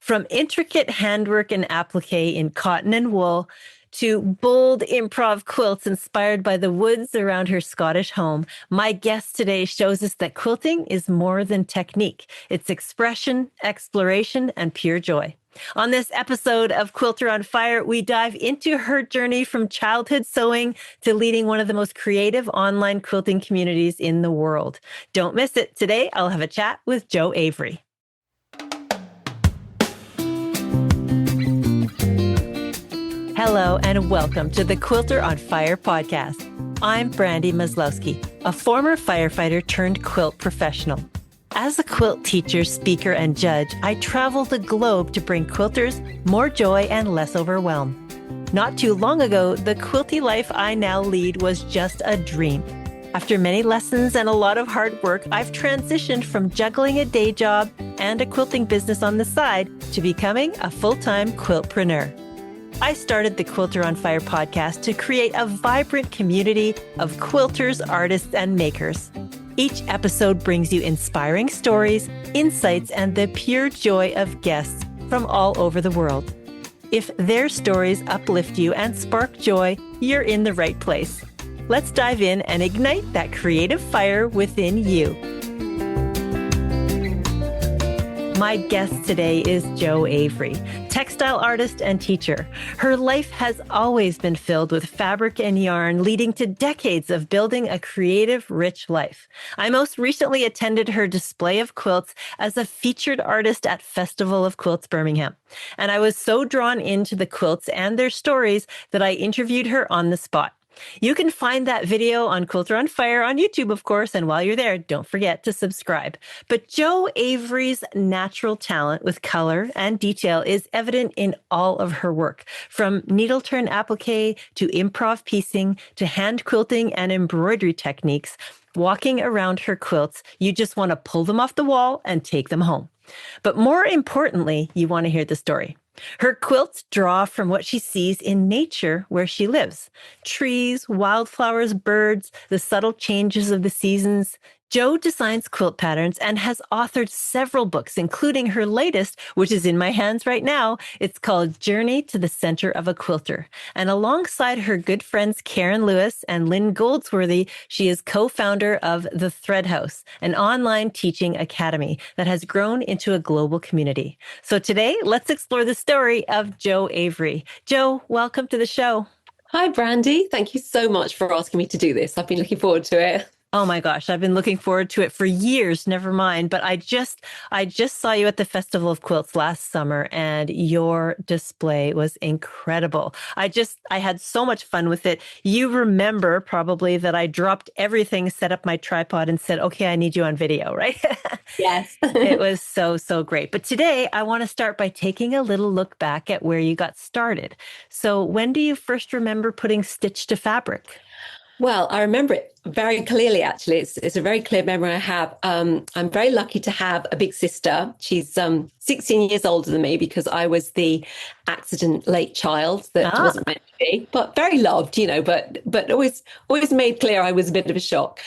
From intricate handwork and applique in cotton and wool to bold improv quilts inspired by the woods around her Scottish home, my guest today shows us that quilting is more than technique. It's expression, exploration, and pure joy. On this episode of Quilter on Fire, we dive into her journey from childhood sewing to leading one of the most creative online quilting communities in the world. Don't miss it. Today, I'll have a chat with Jo Avery. Hello and welcome to the Quilter on Fire podcast. I'm Brandy Maslowski, a former firefighter turned quilt professional. As a quilt teacher, speaker, and judge, I travel the globe to bring quilters more joy and less overwhelm. Not too long ago, the quilty life I now lead was just a dream. After many lessons and a lot of hard work, I've transitioned from juggling a day job and a quilting business on the side to becoming a full-time quiltpreneur. I started the Quilter on Fire podcast to create a vibrant community of quilters, artists, and makers. Each episode brings you inspiring stories, insights, and the pure joy of guests from all over the world. If their stories uplift you and spark joy, you're in the right place. Let's dive in and ignite that creative fire within you. My guest today is Jo Avery, textile artist and teacher. Her life has always been filled with fabric and yarn, leading to decades of building a creative, rich life. I most recently attended her display of quilts as a featured artist at Festival of Quilts Birmingham. And I was so drawn into the quilts and their stories that I interviewed her on the spot. You can find that video on Quilter on Fire on YouTube, of course, and while you're there, don't forget to subscribe. But Jo Avery's natural talent with color and detail is evident in all of her work, from needle turn applique to improv piecing to hand quilting and embroidery techniques. Walking around her quilts, you just want to pull them off the wall and take them home. But more importantly, you want to hear the story. Her quilts draw from what she sees in nature where she lives. Trees, wildflowers, birds, the subtle changes of the seasons. Jo designs quilt patterns and has authored several books, including her latest, which is in my hands right now. It's called Journey to the Center of a Quilter. And alongside her good friends Karen Lewis and Lynn Goldsworthy, she is co-founder of The Thread House, an online teaching academy that has grown into a global community. So today, let's explore the story of Jo Avery. Jo, welcome to the show. Hi, Brandy. Thank you so much for asking me to do this. I've been looking forward to it. Oh my gosh, I've been looking forward to it for years, never mind. But I just saw you at the Festival of Quilts last summer and your display was incredible. I had so much fun with it. You remember probably that I dropped everything, set up my tripod and said, okay, I need you on video, right? Yes. It was so great. But today I want to start by taking a little look back at where you got started. So when do you first remember putting stitch to fabric? Well, I remember it very clearly, actually. It's a very clear memory I have. I'm very lucky to have a big sister. She's 16 years older than me because I was the accident late child that wasn't meant to be, but very loved, but always made clear I was a bit of a shock.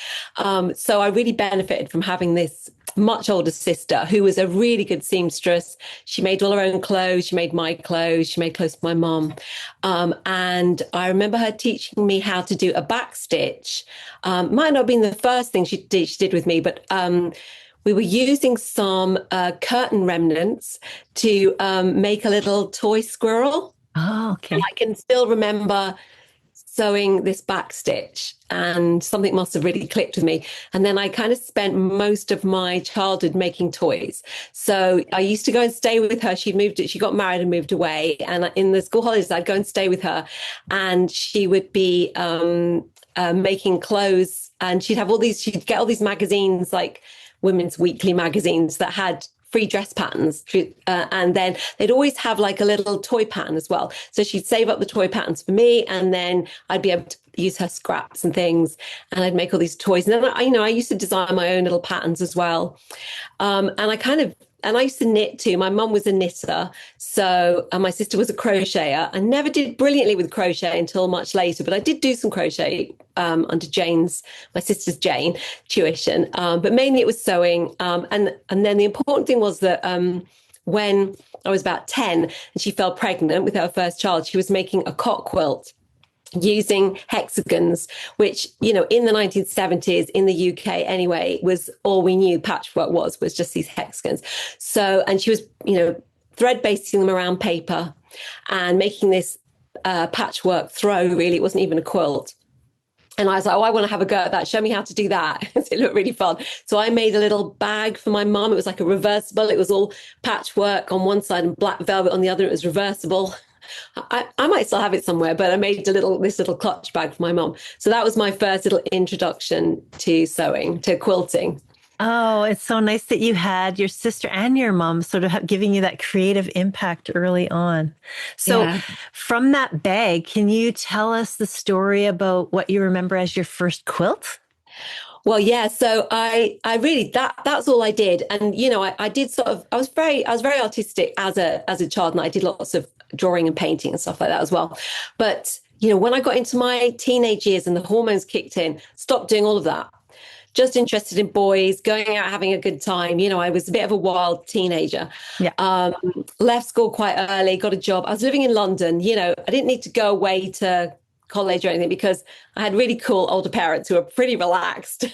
So I really benefited from having this much older sister who was a really good seamstress. She made all her own clothes. She made my clothes. She made clothes for my mum. And I remember her teaching me how to do a back stitch. Might not have been the first thing she did with me, but we were using some curtain remnants to make a little toy squirrel. Oh, okay. And I can still remember sewing this back stitch and something must have really clicked with me. And then I kind of spent most of my childhood making toys. So I used to go and stay with her. She got married and moved away. And in the school holidays, I'd go and stay with her and she would be making clothes and she'd get all these magazines, like Women's Weekly magazines that had free dress patterns. And then they'd always have like a little toy pattern as well. So she'd save up the toy patterns for me and then I'd be able to use her scraps and things and I'd make all these toys. And then, I used to design my own little patterns as well. And I used to knit too. My mum was a knitter. So my sister was a crocheter. I never did brilliantly with crochet until much later, but I did do some crochet under my sister's Jane, tuition. But mainly it was sewing. And then the important thing was that when I was about 10 and she fell pregnant with her first child, she was making a cot quilt using hexagons, which, you know, in the 1970s in the UK anyway, was all we knew patchwork was just these hexagons. So, and she was, you know, thread basting them around paper and making this patchwork throw. Really, it wasn't even a quilt. And I was like, oh, I want to have a go at that. Show me how to do that. It looked really fun. So I made a little bag for my mum. It was like a reversible. It was all patchwork on one side and black velvet on the other. It was reversible. I might still have it somewhere, but I made this little clutch bag for my mom. So that was my first little introduction to sewing, to quilting. Oh, it's so nice that you had your sister and your mom sort of giving you that creative impact early on. So Yeah. from that bag, can you tell us the story about what you remember as your first quilt? Well, yeah. So I really that's all I did, and you know, I did sort of. I was very artistic as a child, and I did lots of drawing and painting and stuff like that as well. But you know, when I got into my teenage years and the hormones kicked in, stopped doing all of that. Just interested in boys, going out having a good time. You know, I was a bit of a wild teenager. Yeah. Left school quite early, got a job. I was living in London. You know, I didn't need to go away to college or anything because I had really cool older parents who were pretty relaxed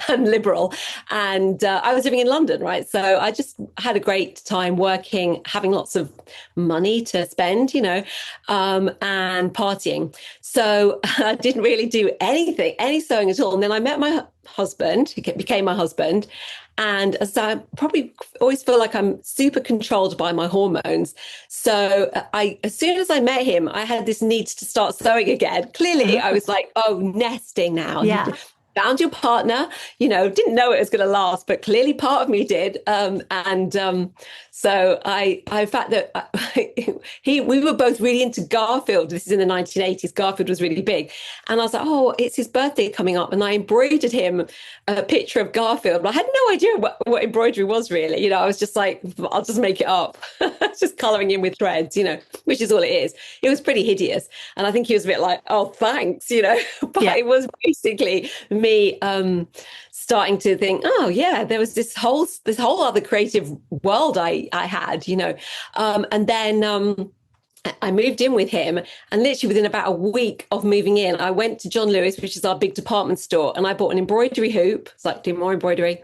and liberal. And I was living in London, right? So I just had a great time working, having lots of money to spend, you know, and partying. So I didn't really do any sewing at all. And then I met my husband, who became my husband. And so I probably always feel like I'm super controlled by my hormones. So as soon as I met him, I had this need to start sewing again. Clearly, I was like, oh, nesting now. Yeah. Found your partner, you know, didn't know it was going to last, but clearly part of me did. So I fact that we were both really into Garfield. This is in the 1980s. Garfield was really big. And I was like, oh, it's his birthday coming up. And I embroidered him a picture of Garfield. But I had no idea what embroidery was really. You know, I was just like, I'll just make it up. Just coloring in with threads, you know, which is all it is. It was pretty hideous. And I think he was a bit like, oh, thanks, you know, but It was basically me starting to think, oh yeah, there was this whole other creative world I had, you know, and then I moved in with him, and literally within about a week of moving in, I went to John Lewis, which is our big department store, and I bought an embroidery hoop. It's like doing more embroidery.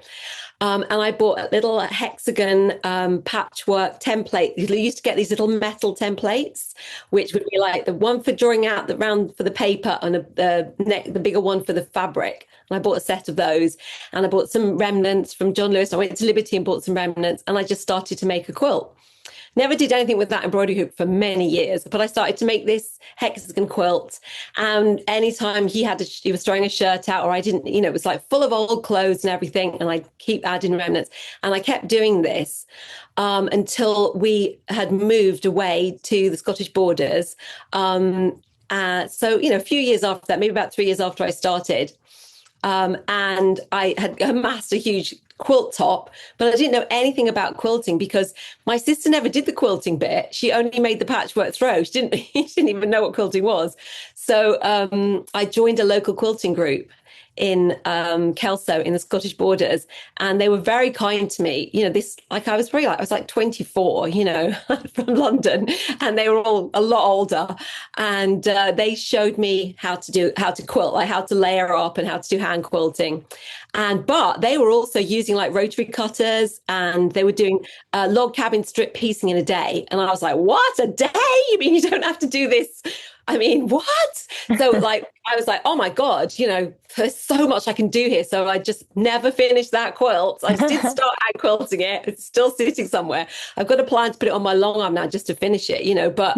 And I bought a little hexagon patchwork template. You used to get these little metal templates, which would be like the one for drawing out the round for the paper and the bigger one for the fabric. And I bought a set of those, and I bought some remnants from John Lewis. I went to Liberty and bought some remnants, and I just started to make a quilt. Never did anything with that embroidery hoop for many years, but I started to make this hexagon quilt. And anytime he was throwing a shirt out, or I didn't, you know, it was like full of old clothes and everything, and I keep adding remnants. And I kept doing this until we had moved away to the Scottish borders. So, you know, a few years after that, maybe about 3 years after I started, and I had amassed a huge quilt top, but I didn't know anything about quilting because my sister never did the quilting bit. She only made the patchwork throw. She didn't even know what quilting was. So I joined a local quilting group in Kelso in the Scottish borders, and they were very kind to me. You know, I was like 24, you know, from London, and they were all a lot older, and they showed me how to quilt, like how to layer up and how to do hand quilting. But they were also using like rotary cutters, and they were doing log cabin strip piecing in a day. And I was like, what, a day? You mean you don't have to do this? I mean, what? So like, I was like, oh my God, you know, there's so much I can do here. So I just never finished that quilt. I did start hand quilting it. It's still sitting somewhere. I've got a plan to put it on my long arm now just to finish it, you know, but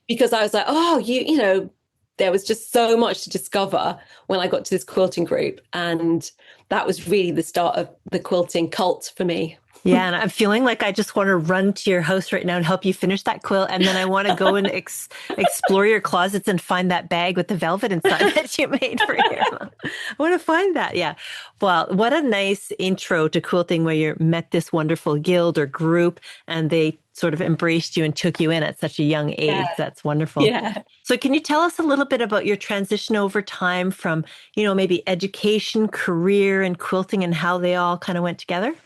because I was like, oh, you know, there was just so much to discover when I got to this quilting group. And that was really the start of the quilting cult for me. Yeah, and I'm feeling like I just want to run to your house right now and help you finish that quilt. And then I want to go and explore your closets and find that bag with the velvet inside that you made for him. I want to find that. Yeah. Well, what a nice intro to quilting where you met this wonderful guild or group and they sort of embraced you and took you in at such a young age. Yeah. That's wonderful. Yeah. So can you tell us a little bit about your transition over time from, you know, maybe education, career, and quilting and how they all kind of went together?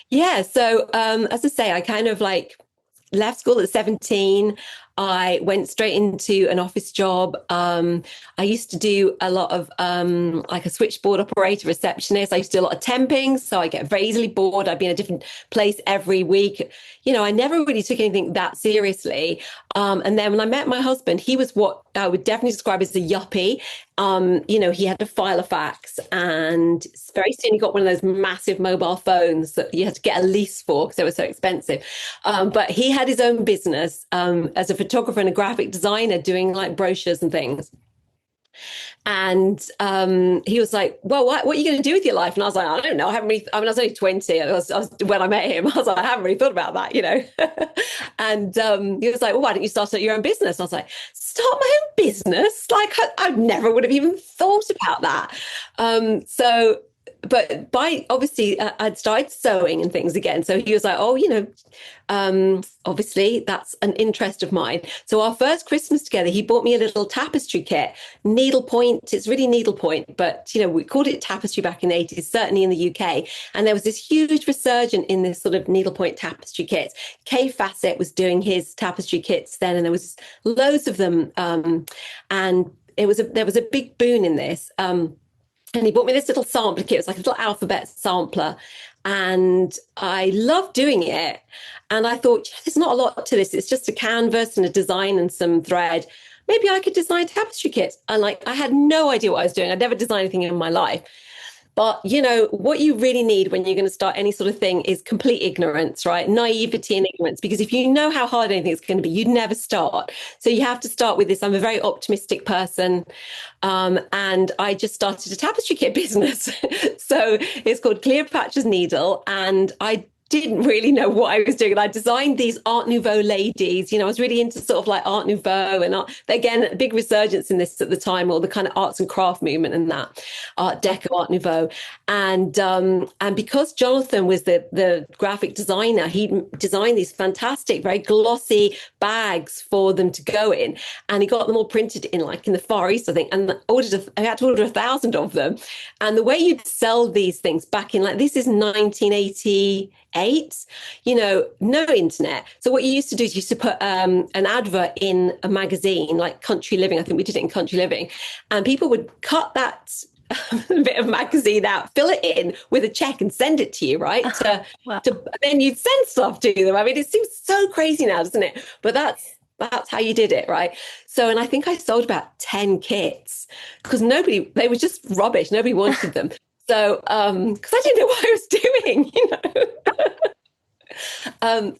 Yeah. So, as I say, I kind of like left school at 17. I went straight into an office job. I used to do a lot of like a switchboard operator, receptionist. I used to do a lot of temping, so I get very easily bored. I'd be in a different place every week. I never really took anything that seriously. And then when I met my husband, he was what I would definitely describe as a yuppie. He had to file a fax, and very soon he got one of those massive mobile phones that you had to get a lease for because they were so expensive. But he had his own business as a photographer and a graphic designer doing like brochures and things. And he was like, well, what are you going to do with your life? And I was like, I don't know. I haven't really, I was only 20. When I met him, I was like, I haven't really thought about that. And he was like, well, why don't you start your own business? And I was like, start my own business? Like, I never would have even thought about that. But obviously I'd started sewing and things again. So he was like, oh, obviously that's an interest of mine. So our first Christmas together, he bought me a little tapestry kit, needlepoint. It's really needlepoint, but we called it tapestry back in the 80s, certainly in the UK. And there was this huge resurgence in this sort of needlepoint tapestry kits. Kay Fassett was doing his tapestry kits then, and there was loads of them. And there was a big boon in this. And he bought me this little sampler kit. It was like a little alphabet sampler. And I loved doing it. And I thought, there's not a lot to this. It's just a canvas and a design and some thread. Maybe I could design tapestry kits. And I had no idea what I was doing. I'd never designed anything in my life. But, what you really need when you're going to start any sort of thing is complete ignorance, right? Naivety and ignorance. Because if you know how hard anything is going to be, you'd never start. So you have to start with this. I'm a very optimistic person. And I just started a tapestry kit business. So it's called Cleopatra's Needle. And I didn't really know what I was doing. And I designed these Art Nouveau ladies. I was really into sort of like Art Nouveau and again, big resurgence in this at the time, all the kind of arts and craft movement and that Art Deco, Art Nouveau. And because Jonathan was the graphic designer, he designed these fantastic, very glossy bags for them to go in. And he got them all printed in the Far East, I think, and I had to order 1,000 of them. And the way you'd sell these things back in this is 1988, no internet. So what you used to do is you used to put an advert in a magazine like Country Living. I think we did it in Country Living, and people would cut that bit of magazine out, fill it in with a check and send it to you, right? Wow. Then you'd send stuff to them. I mean, it seems so crazy now, doesn't it? But that's how you did it, right? So, and I think I sold about 10 kits because they were just rubbish. Nobody wanted them. So, because I didn't know what I was doing,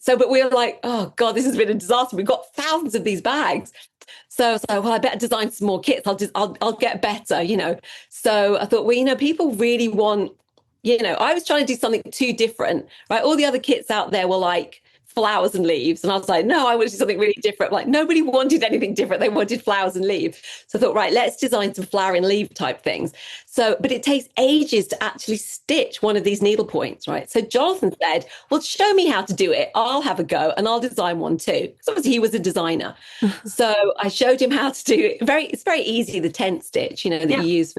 but we were like, oh God, this has been a disaster. We've got thousands of these bags. So I was like, well, I better design some more kits. I'll get better, So I thought, well, people really want, I was trying to do something too different, right? All the other kits out there were like flowers and leaves. And I was like, no, I want to do something really different. Like nobody wanted anything different. They wanted flowers and leaves. So I thought, right, let's design some flower and leaf type things. So, but it takes ages to actually stitch one of these needle points, right? So Jonathan said, well, show me how to do it. I'll have a go and I'll design one too. Because obviously he was a designer. So I showed him how to do it. It's very easy, the tent stitch, that you use.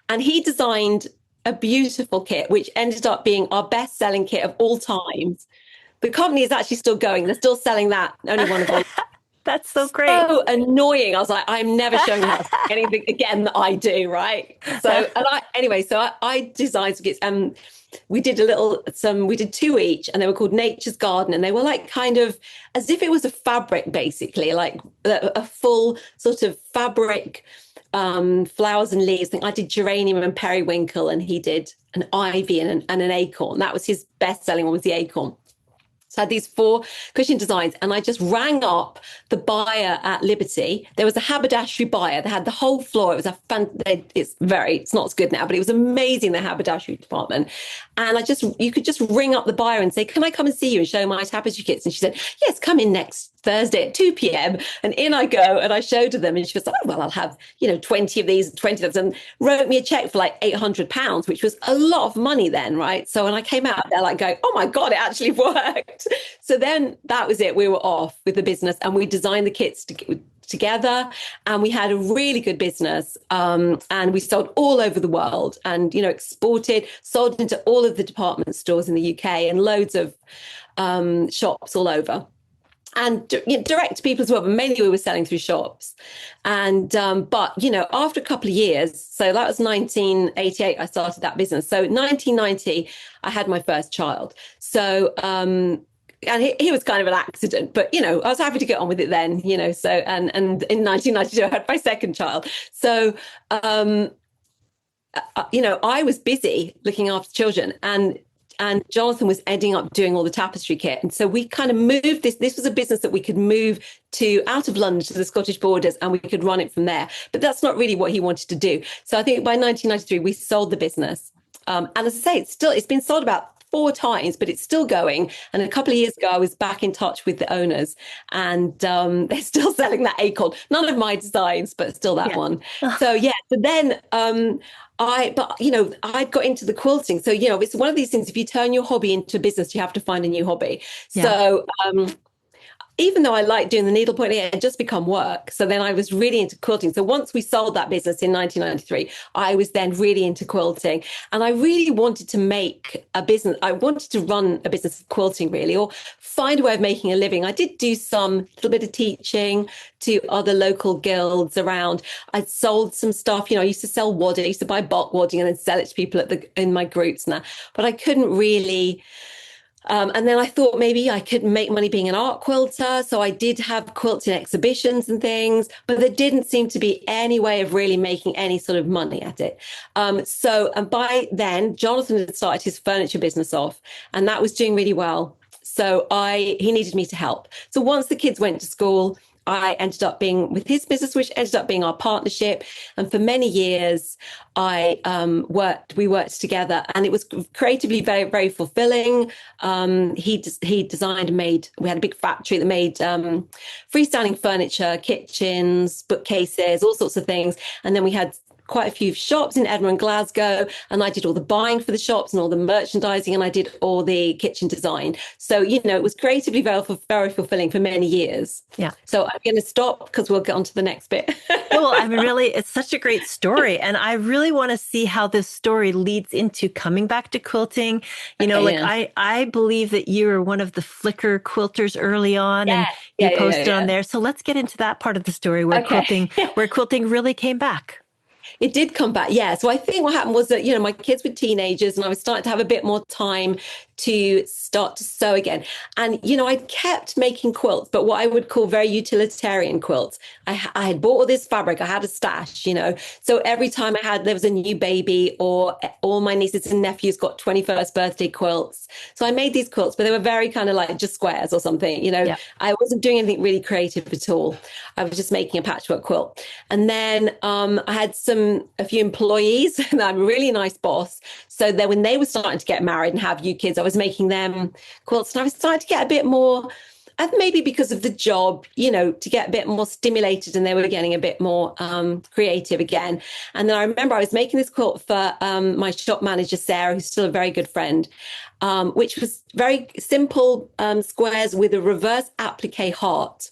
And he designed a beautiful kit, which ended up being our best-selling kit of all times. The company is actually still going. They're still selling that. Only one of them. That's so great. So annoying. I was like, I'm never showing you how to do anything again that I do, right? So, I designed some kits. We did we did 2 each, and they were called Nature's Garden. And they were like kind of as if it was a fabric, basically, like a full sort of fabric flowers and leaves. I think I did geranium and periwinkle, and he did an ivy and an acorn. That was his best-selling one, was the acorn. So I had these 4 cushion designs, and I just rang up the buyer at Liberty. There was a haberdashery buyer. They had the whole floor. It was it's not as good now, but it was amazing, the haberdashery department. And you could just ring up the buyer and say, can I come and see you and show my tapestry kits? And she said, yes, come in next Thursday at 2 p.m. And in I go, and I showed her them, and she was like, oh, well, I'll have 20 of these, 20 of them, and wrote me a check for like £800, which was a lot of money then, right? So when I came out there, like going, oh my God, it actually worked. So then that was it. We were off with the business, and we designed the kits together, and we had a really good business. And we sold all over the world, and exported, sold into all of the department stores in the UK and loads of shops all over. And direct to people as well, but mainly we were selling through shops. And but after a couple of years, so that was 1988, I started that business. So 1990, I had my first child. So and he was kind of an accident, but I was happy to get on with it then. So and in 1992, I had my second child. So I was busy looking after children, and Jonathan was ending up doing all the tapestry kit. And so we kind of moved this. This was a business that we could move to out of London to the Scottish borders, and we could run it from there. But that's not really what he wanted to do. So I think by 1993, we sold the business. And as I say, it's been sold about 4 times, but it's still going. And a couple of years ago, I was back in touch with the owners, and they're still selling that acorn. None of my designs, but still that one. So then I got into the quilting. So, it's one of these things, if you turn your hobby into business, you have to find a new hobby. Yeah. So even though I liked doing the needlepoint, it had just become work. So then I was really into quilting. So once we sold that business in 1993, I was then really into quilting. And I really wanted to make a business. I wanted to run a business of quilting, really, or find a way of making a living. I did do some little bit of teaching to other local guilds around. I'd sold some stuff. I used to sell wadding. I used to buy bulk wadding and then sell it to people in my groups now. But I couldn't really... and then I thought maybe I could make money being an art quilter. So I did have quilting exhibitions and things, but there didn't seem to be any way of really making any sort of money at it. And by then, Jonathan had started his furniture business off, and that was doing really well. So he needed me to help. So once the kids went to school, I ended up being with his business, which ended up being our partnership. And for many years, we worked together, and it was creatively very, very fulfilling. He designed and made, we had a big factory that made freestanding furniture, kitchens, bookcases, all sorts of things. And then we had quite a few shops in Edinburgh and Glasgow, and I did all the buying for the shops and all the merchandising, and I did all the kitchen design. So, it was creatively very, very fulfilling for many years. Yeah. So I'm going to stop because we'll get on to the next bit. Well, it's such a great story. And I really want to see how this story leads into coming back to quilting. I believe that you were one of the Flickr quilters early on, and you posted on there. So let's get into that part of the story where quilting really came back. It did come back, yeah. So I think what happened was that, my kids were teenagers, and I was starting to have a bit more time to start to sew again. And, I kept making quilts, but what I would call very utilitarian quilts. I had bought all this fabric. I had a stash, So every time there was a new baby, or all my nieces and nephews got 21st birthday quilts. So I made these quilts, but they were very kind of like just squares or something, I wasn't doing anything really creative at all. I was just making a patchwork quilt. And then I had a few employees, and I'm a really nice boss. So then when they were starting to get married and have kids, I was making them quilts, and I was starting to get a bit more, and maybe because of the job, to get a bit more stimulated, and they were getting a bit more creative again. And then I remember I was making this quilt for my shop manager, Sarah, who's still a very good friend, which was very simple squares with a reverse applique heart.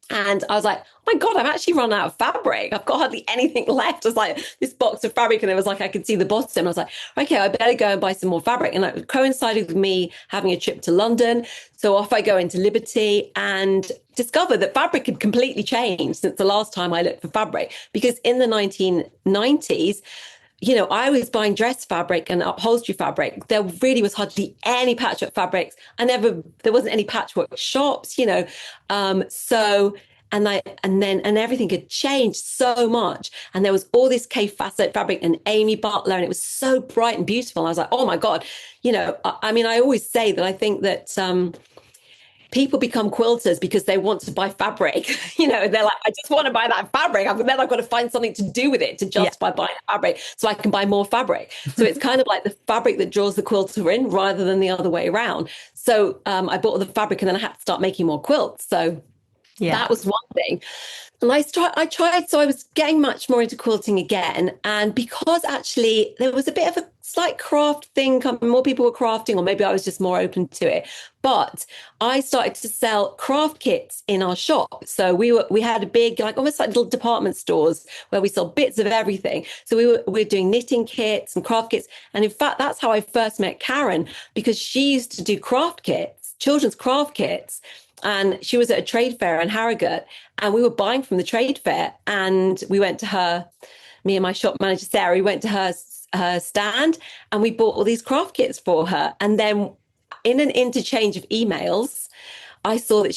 And I was like, oh my God, I've actually run out of fabric. I've got hardly anything left. It was like this box of fabric, and it was like I could see the bottom. I was like, okay, I better go and buy some more fabric. And it coincided with me having a trip to London. So off I go into Liberty and discover that fabric had completely changed since the last time I looked for fabric. Because in the 1990s, I was buying dress fabric and upholstery fabric. There really was hardly any patchwork fabrics. There wasn't any patchwork shops, and everything had changed so much. And there was all this K facet fabric and Amy Butler, and it was so bright and beautiful. I was like, oh my God, I always say that I think that, people become quilters because they want to buy fabric. They're like, I just want to buy that fabric. Then I've got to find something to do with it to justify buying fabric so I can buy more fabric. So it's kind of like the fabric that draws the quilter in rather than the other way around. So I bought all the fabric, and then I had to start making more quilts. So Yeah. That was one thing. And I tried, so I was getting much more into quilting again. And because actually there was a bit of a slight craft thing coming, more people were crafting, or maybe I was just more open to it. But I started to sell craft kits in our shop. So we had a big, like almost like little department stores where we sold bits of everything. So we were doing knitting kits and craft kits. And in fact, that's how I first met Karen, because she used to do craft kits, children's craft kits. And she was at a trade fair in Harrogate, and we were buying from the trade fair. And we went to her, me and my shop manager, Sarah, we went to her stand, and we bought all these craft kits for her. And then in an interchange of emails, I saw that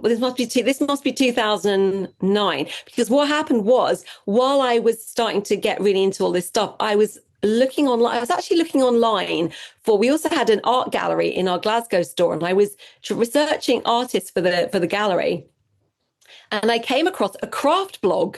this must be 2009, because what happened was, while I was starting to get really into all this stuff, I was looking online. I was actually looking online we also had an art gallery in our Glasgow store, and I was researching artists for the gallery, and I came across a craft blog.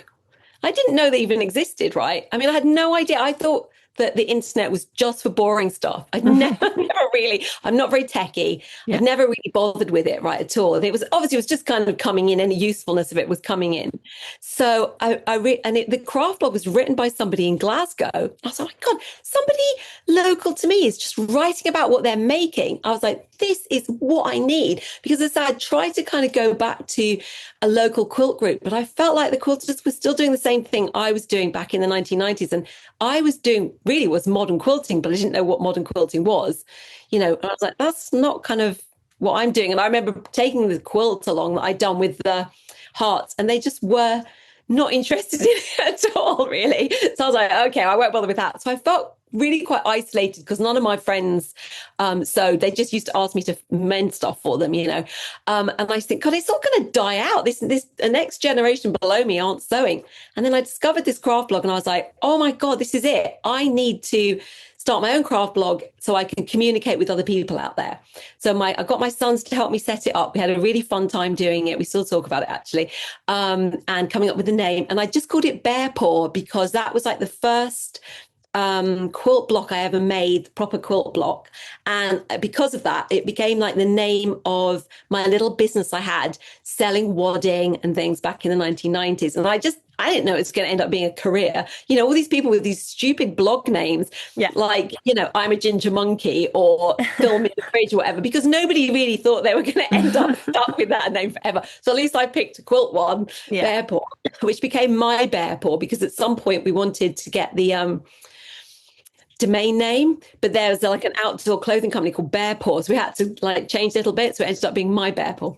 I didn't know they even existed, right? I mean, I had no idea. I thought that the internet was just for boring stuff. I'm not very techie. Yeah. I've never really bothered with it, right, at all. And it was just kind of coming in. Any usefulness of it was coming in. So the craft blog was written by somebody in Glasgow. I was like, oh my God, somebody local to me is just writing about what they're making. I was like, this is what I need. Because as I tried to kind of go back to a local quilt group, but I felt like the quilters were still doing the same thing I was doing back in the 1990s. And I was doing really was modern quilting, but I didn't know what modern quilting was, and I was like, that's not kind of what I'm doing. And I remember taking the quilt along that I'd done with the hearts, and they just were not interested in it at all, really. So I was like, okay, I won't bother with that. So I felt really quite isolated because none of my friends, so they just used to ask me to mend stuff for them, and I think, God, it's not going to die out. The next generation below me aren't sewing. And then I discovered this craft blog, and I was like, oh my God, this is it. I need to start my own craft blog so I can communicate with other people out there. So I got my sons to help me set it up. We had a really fun time doing it. We still talk about it, actually, and coming up with the name. And I just called it Bear Paw because that was like the first quilt block I ever made, proper quilt block. And because of that, it became like the name of my little business I had selling wadding and things back in the 1990s. And I didn't know it's going to end up being a career. All these people with these stupid blog names, like, I'm a ginger monkey or film in the fridge or whatever, because nobody really thought they were going to end up stuck with that name forever. So at least I picked a quilt one, Bear Paw, which became my Bear Paw, because at some point we wanted to get the domain name, but there was like an outdoor clothing company called Bear Paw, so we had to like change a little bit, so it ended up being my Bear Paw.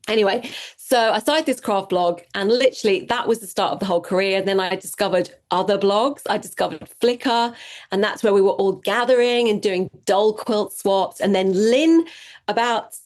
Anyway, so I started this craft blog, and literally that was the start of the whole career. And then I discovered other blogs. I discovered Flickr, and that's where we were all gathering and doing doll quilt swaps. And then Lynn, about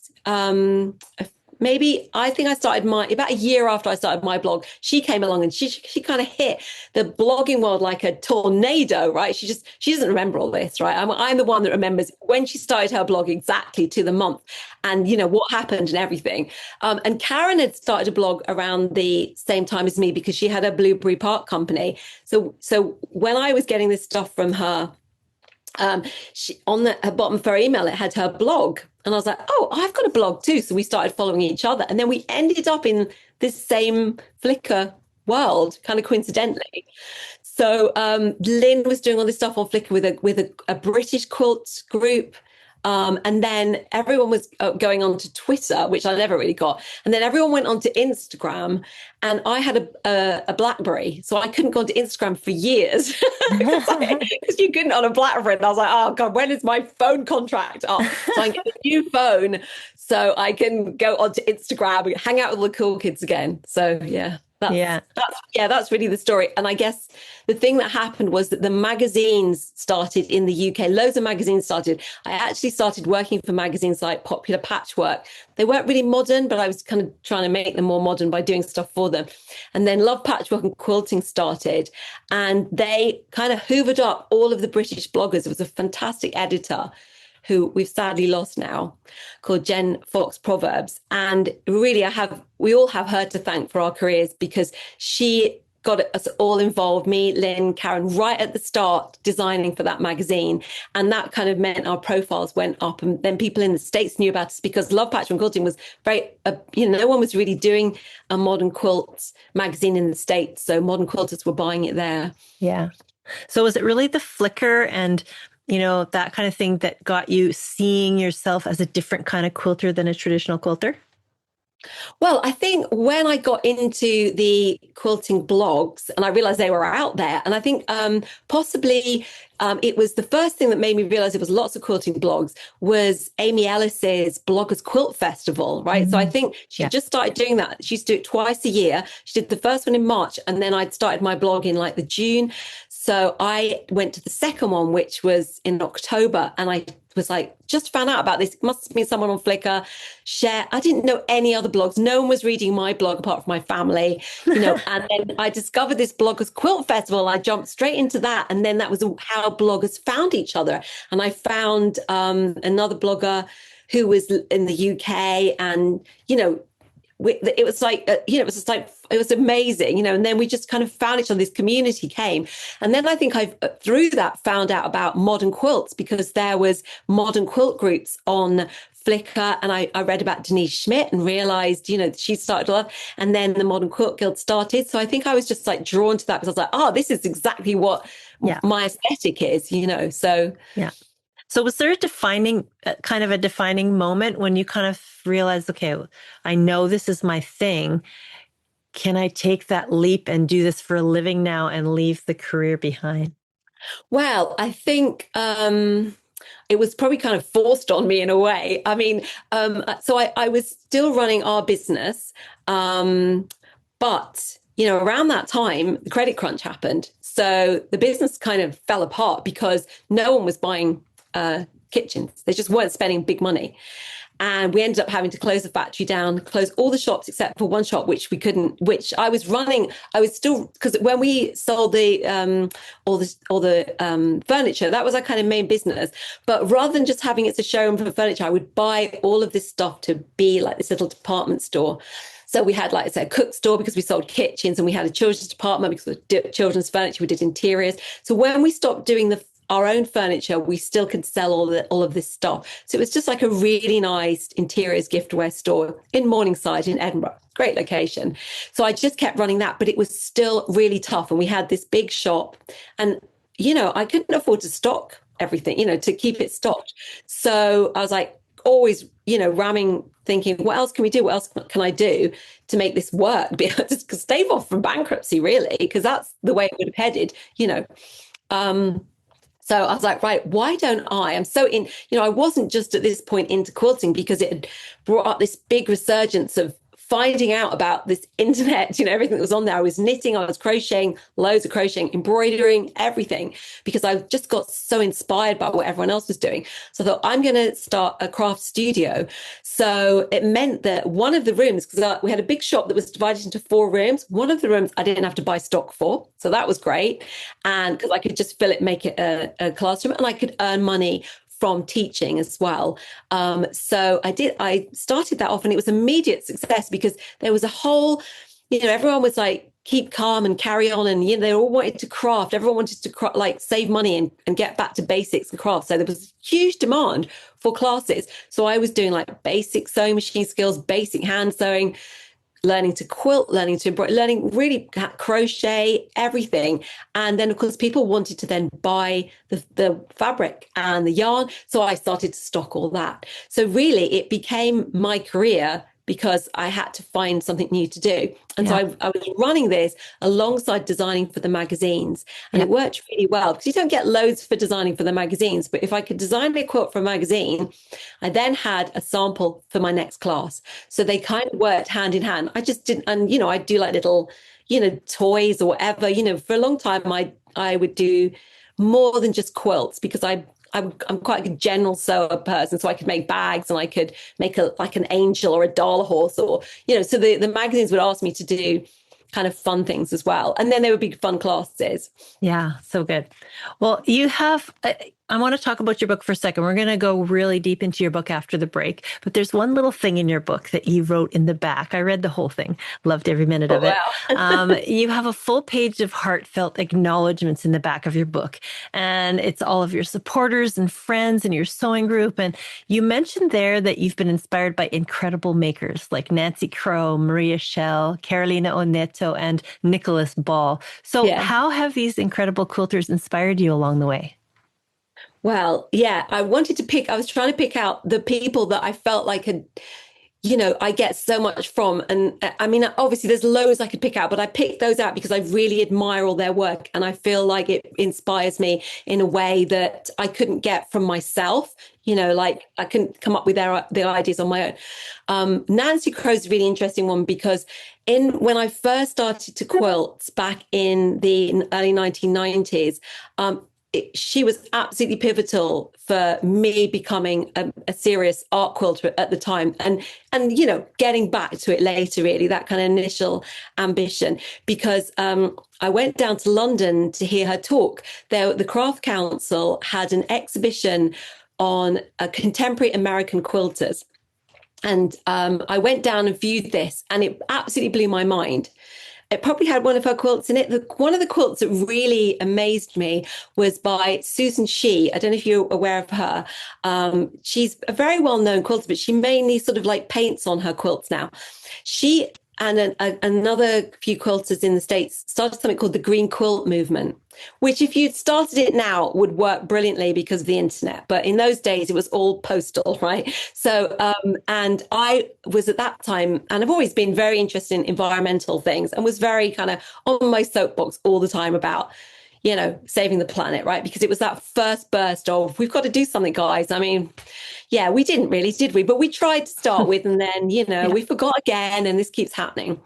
I think I started about a year after I started my blog, she came along, and she kind of hit the blogging world like a tornado, right? She doesn't remember all this, right? I'm the one that remembers when she started her blog exactly to the month, and what happened and everything. And Karen had started a blog around the same time as me because she had a Blueberry Park company. So when I was getting this stuff from her, she on her bottom of her email, it had her blog, and I was like, oh, I've got a blog too. So we started following each other, and then we ended up in this same Flickr world, kind of coincidentally. So Lynn was doing all this stuff on Flickr with a British quilt group. And then everyone was going on to Twitter, which I never really got. And then everyone went on to Instagram, and I had a BlackBerry, so I couldn't go onto Instagram for years because you couldn't on a BlackBerry. And I was like, oh God, when is my phone contract up? So I get a new phone so I can go onto Instagram and hang out with the cool kids again. So yeah. That's really the story. And I guess the thing that happened was that the magazines started in the UK. Loads of magazines started. I actually started working for magazines like Popular Patchwork. They weren't really modern, but I was kind of trying to make them more modern by doing stuff for them. And then Love Patchwork and Quilting started, and they kind of hoovered up all of the British bloggers. It was a fantastic editor who we've sadly lost now, called Jen Fox Proverbs. And really, we all have her to thank for our careers, because she got us all involved, me, Lynn, Karen, right at the start, designing for that magazine. And that kind of meant our profiles went up. And then people in the States knew about us because Love Patchwork Quilting was very, no one was really doing a modern quilts magazine in the States. So modern quilters were buying it there. Yeah. So was it really the Flickr and, that kind of thing that got you seeing yourself as a different kind of quilter than a traditional quilter? Well, I think when I got into the quilting blogs and I realized they were out there, and I think possibly it was the first thing that made me realize there was lots of quilting blogs was Amy Ellis's Bloggers Quilt Festival, right? Mm-hmm. So I think she just started doing that. She used to do it twice a year. She did the first one in March, and then I'd started my blog in like the June. So I went to the second one, which was in October, and I was like, just found out about this. It must have been someone on Flickr. Share. I didn't know any other blogs. No one was reading my blog apart from my family, and then I discovered this Bloggers Quilt Festival. I jumped straight into that. And then that was how bloggers found each other. And I found another blogger who was in the UK, and, it was like, it was just like, it was amazing, and then we just kind of found each other, this community came. And then I think I, through that, found out about modern quilts because there was modern quilt groups on Flickr. And I read about Denise Schmidt and realized, she started off, and then the Modern Quilt Guild started. So I think I was just like drawn to that because I was like, oh, this is exactly what my aesthetic is, so. Yeah. So was there a defining moment when you kind of realized, okay, I know this is my thing. Can I take that leap and do this for a living now and leave the career behind? Well, I think it was probably kind of forced on me in a way. I mean, so I was still running our business, but around that time, the credit crunch happened. So the business kind of fell apart because no one was buying kitchens. They just weren't spending big money. And we ended up having to close the factory down, close all the shops except for one shop, which I was running. I was still, because when we sold all the furniture, that was our kind of main business. But rather than just having it as a showroom for furniture, I would buy all of this stuff to be like this little department store. So we had, like I said, a cook store because we sold kitchens, and we had a children's department because we did children's furniture, we did interiors. So when we stopped doing our own furniture, we still could sell all of this stuff. So it was just like a really nice interiors giftware store in Morningside in Edinburgh. Great location. So I just kept running that, but it was still really tough. And we had this big shop, and, I couldn't afford to stock everything, to keep it stocked. So I was like, always, ramming, thinking, what else can we do? What else can I do to make this work? Just stave off from bankruptcy, really, because that's the way it would have headed, So I was like, right, why don't I'm so in, I wasn't just at this point into quilting because it had brought up this big resurgence of finding out about this internet, everything that was on there. I was knitting, I was crocheting, loads of crocheting, embroidering, everything, because I just got so inspired by what everyone else was doing. So I thought, I'm going to start a craft studio. So it meant that one of the rooms, because we had a big shop that was divided into 4 rooms. One of the rooms I didn't have to buy stock for. So that was great. And because I could just fill it, make it a classroom, and I could earn money from teaching as well. So I started that off, and it was immediate success because there was a whole, everyone was like, keep calm and carry on. And, they all wanted to craft. Everyone wanted to save money and get back to basics and craft. So there was huge demand for classes. So I was doing like basic sewing machine skills, basic hand sewing, learning to quilt, learning to embroider, learning really crochet, everything. And then, of course, people wanted to then buy the fabric and the yarn. So I started to stock all that. So really, it became my career because I had to find something new to do. And so I was running this alongside designing for the magazines. And it worked really well because you don't get loads for designing for the magazines. But if I could design a quilt for a magazine, I then had a sample for my next class. So they kind of worked hand in hand. I just didn't, and, I do like little, toys or whatever. For a long time, I would do more than just quilts because I'm quite a general sewer person, so I could make bags and I could make like an angel or a doll horse, or so the magazines would ask me to do kind of fun things as well, and then there would be fun classes. Yeah, so good. Well, you have I want to talk about your book for a second. We're going to go really deep into your book after the break, but there's one little thing in your book that you wrote in the back. I read the whole thing, loved every minute Oh, of it. wow. You have a full page of heartfelt acknowledgments in the back of your book, and it's all of your supporters and friends and your sewing group. And you mentioned there that you've been inspired by incredible makers like Nancy Crow, Maria Schell, Carolina Oneto, and Nicholas Ball. So, Yeah. how have these incredible quilters inspired you along the way? Well, yeah, I was trying to pick out the people that I felt like had, I get so much from. And I mean, obviously there's loads I could pick out, but I picked those out because I really admire all their work. And I feel like it inspires me in a way that I couldn't get from myself. Like I couldn't come up with the ideas on my own. Nancy Crow's a really interesting one because when I first started to quilt back in the early 1990s, she was absolutely pivotal for me becoming a serious art quilter at the time, and getting back to it later, really that kind of initial ambition, because I went down to London to hear her talk. The Craft Council had an exhibition on contemporary American quilters, and I went down and viewed this, and it absolutely blew my mind. It probably had one of her quilts in it. One of the quilts that really amazed me was by Susan Shee. I don't know if you're aware of her. She's a very well-known quilter, but she mainly sort of like paints on her quilts now. She and another few quilters in the States started something called the Green Quilt Movement, which if you'd started it now would work brilliantly because of the internet. But in those days, it was all postal, right? So, and I was at that time, and I've always been very interested in environmental things and was very kind of on my soapbox all the time about, saving the planet, right? Because it was that first burst of, we've got to do something, guys. I mean, yeah, we didn't really, did we? But we tried to start with, and then, Yeah. we forgot again, and this keeps happening.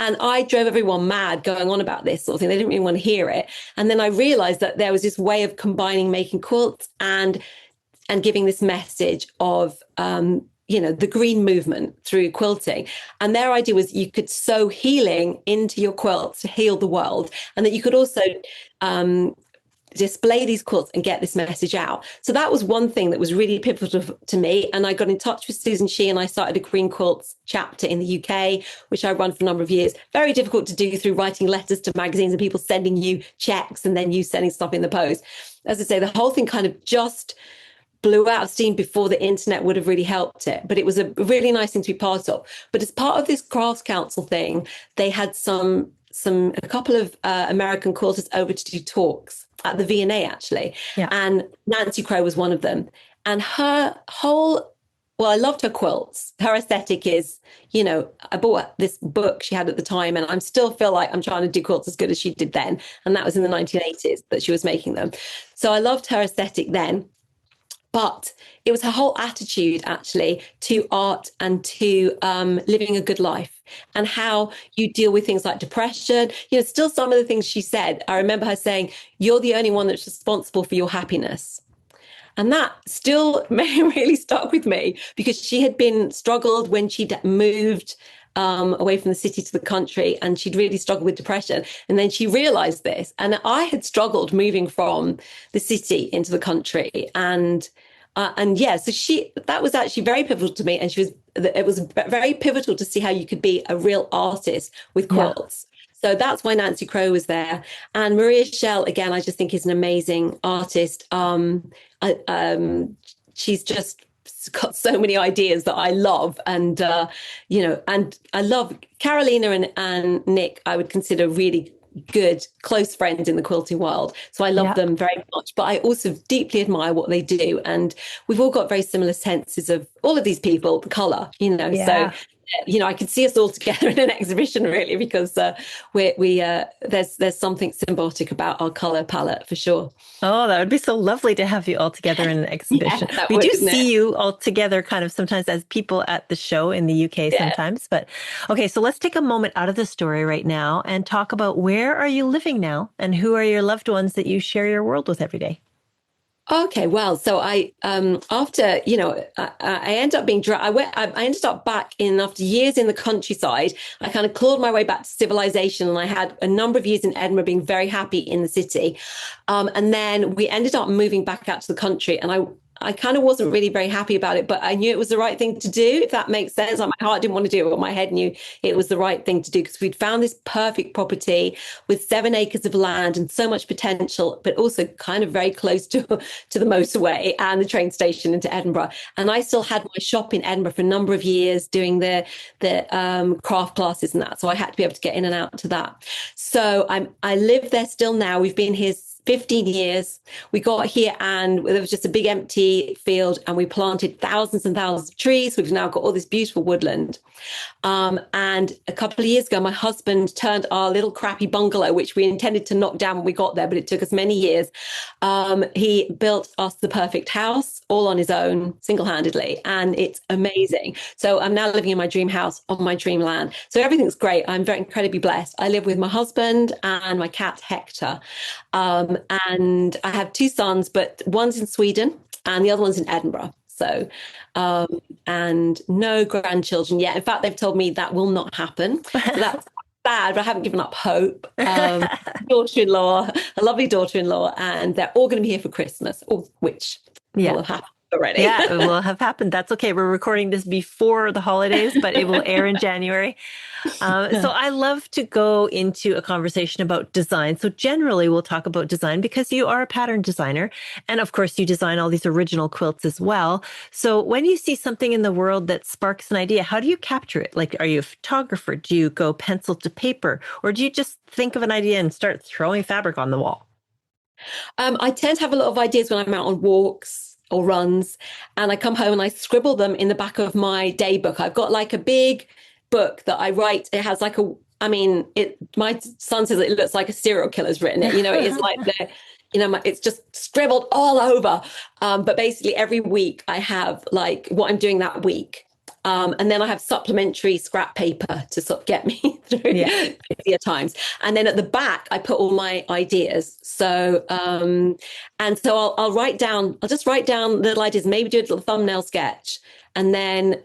And I drove everyone mad going on about this sort of thing. They didn't really want to hear it. And then I realized that there was this way of combining making quilts and giving this message of, the green movement through quilting. And their idea was you could sew healing into your quilts to heal the world, and that you could also display these quilts and get this message out. So that was one thing that was really pivotal to me. And I got in touch with Susan Shee, and I started a Green Quilts chapter in the UK, which I run for a number of years. Very difficult to do through writing letters to magazines and people sending you checks and then you sending stuff in the post. As I say, the whole thing kind of just blew out of steam before the internet would have really helped it. But it was a really nice thing to be part of. But as part of this Crafts Council thing, they had a couple of American quilters over to do talks at the V&A, actually. Yeah. And Nancy Crow was one of them. And her I loved her quilts. Her aesthetic is, I bought this book she had at the time, and I still feel like I'm trying to do quilts as good as she did then. And that was in the 1980s that she was making them. So I loved her aesthetic then. But it was her whole attitude, actually, to art and to living a good life, and how you deal with things like depression. Still some of the things she said, I remember her saying, you're the only one that's responsible for your happiness. And that still really stuck with me, because she had been struggled when she'd moved away from the city to the country, and she'd really struggled with depression. And then she realized this. And I had struggled moving from the city into the country. And yeah, so that was actually very pivotal to me. And it was very pivotal to see how you could be a real artist with quilts. Yeah. So that's why Nancy Crow was there. And Maria Schell, again, I just think is an amazing artist. She's just got so many ideas that I love. And, and I love Carolina and Nick, I would consider really good, close friends in the quilting world. So I love them very much, but I also deeply admire what they do. And we've all got very similar senses of all of these people, the colour, so I could see us all together in an exhibition, really, because there's something symbiotic about our colour palette for sure. Oh, that would be so lovely to have you all together in an exhibition. We do see you all together kind of sometimes as people at the show in the UK sometimes. But okay, so let's take a moment out of the story right now and talk about where are you living now and who are your loved ones that you share your world with every day? Okay, well, so I after I ended up being I ended up back in after years in the countryside. I kind of clawed my way back to civilization, and I had a number of years in Edinburgh, being very happy in the city. And then we ended up moving back out to the country, and I kind of wasn't really very happy about it, but I knew it was the right thing to do, if that makes sense. Like my heart didn't want to do it, but my head knew it was the right thing to do because we'd found this perfect property with 7 acres of land and so much potential, but also kind of very close to the motorway and the train station into Edinburgh. And I still had my shop in Edinburgh for a number of years doing the craft classes and that. So I had to be able to get in and out to that. So I live there still now. We've been here 15 years. We got here and there was just a big empty field and we planted thousands and thousands of trees. We've now got all this beautiful woodland. And a couple of years ago, my husband turned our little crappy bungalow, which we intended to knock down when we got there, but it took us many years. He built us the perfect house all on his own, single-handedly, and it's amazing. So I'm now living in my dream house on my dream land. So everything's great. I'm very incredibly blessed. I live with my husband and my cat, Hector. And I have two sons, but one's in Sweden and the other one's in Edinburgh. So, and no grandchildren yet. In fact, they've told me that will not happen. So that's bad, but I haven't given up hope. Daughter-in-law, a lovely daughter-in-law, and they're all going to be here for Christmas, which will have happened already. Yeah, it will have happened. That's okay. We're recording this before the holidays, but it will air in January. So I love to go into a conversation about design. So generally we'll talk about design because you are a pattern designer. And of course you design all these original quilts as well. So when you see something in the world that sparks an idea, how do you capture it? Like, are you a photographer? Do you go pencil to paper? Or do you just think of an idea and start throwing fabric on the wall? I tend to have a lot of ideas when I'm out on walks or runs, and I come home and I scribble them in the back of my day book. I've got like a big book that I write. It has like my son says it looks like a serial killer's written it. It's like it's just scribbled all over. But basically every week I have like what I'm doing that week. And then I have supplementary scrap paper to sort of get me through busier times. And then at the back, I put all my ideas. So, I'll just write down little ideas, maybe do a little thumbnail sketch. And then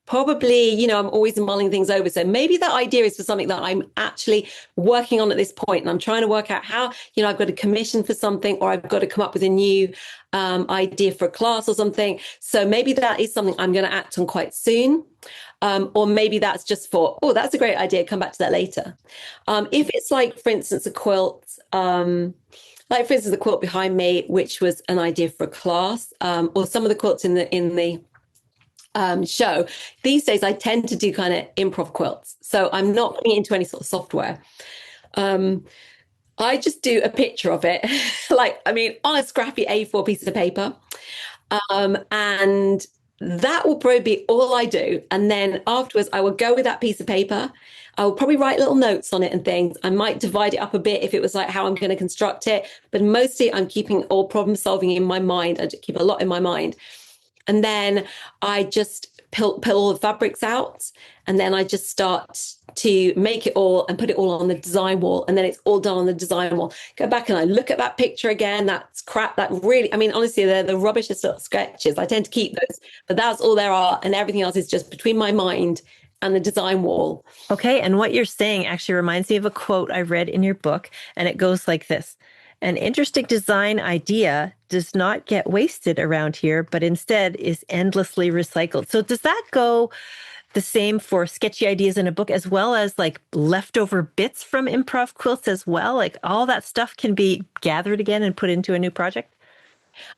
probably, I'm always mulling things over. So maybe that idea is for something that I'm actually working on at this point. And I'm trying to work out how, I've got a commission for something, or I've got to come up with a new idea for a class or something. So maybe that is something I'm going to act on quite soon. Or maybe that's just that's a great idea. Come back to that later. If it's like, for instance, a quilt, the quilt behind me, which was an idea for a class, or some of the quilts in the show. These days, I tend to do kind of improv quilts. So I'm not putting it into any sort of software. I just do a picture of it, on a scrappy A4 piece of paper. And that will probably be all I do. And then afterwards, I will go with that piece of paper. I will probably write little notes on it and things. I might divide it up a bit if it was like how I'm going to construct it. But mostly I'm keeping all problem solving in my mind. I keep a lot in my mind. And then I just pull all the fabrics out, and then I just start to make it all and put it all on the design wall. And then it's all done on the design wall. Go back and I look at that picture again. That's crap. That really, honestly, they're the rubbishest little sketches. I tend to keep those, but that's all there are. And everything else is just between my mind and the design wall. Okay. And what you're saying actually reminds me of a quote I read in your book, and it goes like this. An interesting design idea does not get wasted around here, but instead is endlessly recycled. So does that go the same for sketchy ideas in a book as well as like leftover bits from improv quilts as well? Like all that stuff can be gathered again and put into a new project?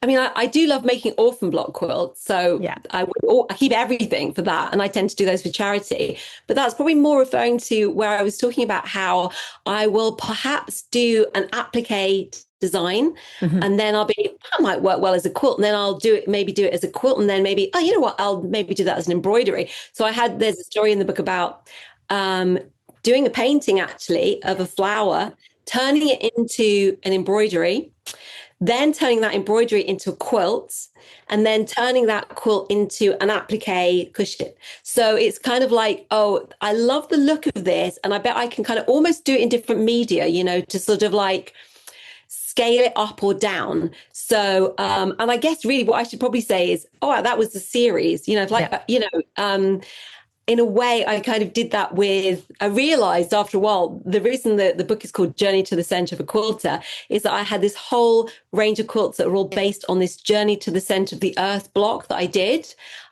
I do love making orphan block quilts. So I keep everything for that. And I tend to do those for charity. But that's probably more referring to where I was talking about how I will perhaps do an applique design. Mm-hmm. And then that might work well as a quilt. And then I'll do it as a quilt. And then maybe, I'll maybe do that as an embroidery. So there's a story in the book about doing a painting actually of a flower, turning it into an embroidery, then turning that embroidery into a quilt, and then turning that quilt into an applique cushion. So it's kind of like, I love the look of this. And I bet I can kind of almost do it in different media, to sort of like scale it up or down. So, and I guess really what I should probably say is, oh, that was the series, like, Yeah. in a way, I kind of did that I realized after a while, the reason that the book is called Journey to the Center of a Quilter is that I had this whole range of quilts that were all based on this journey to the center of the earth block that I did.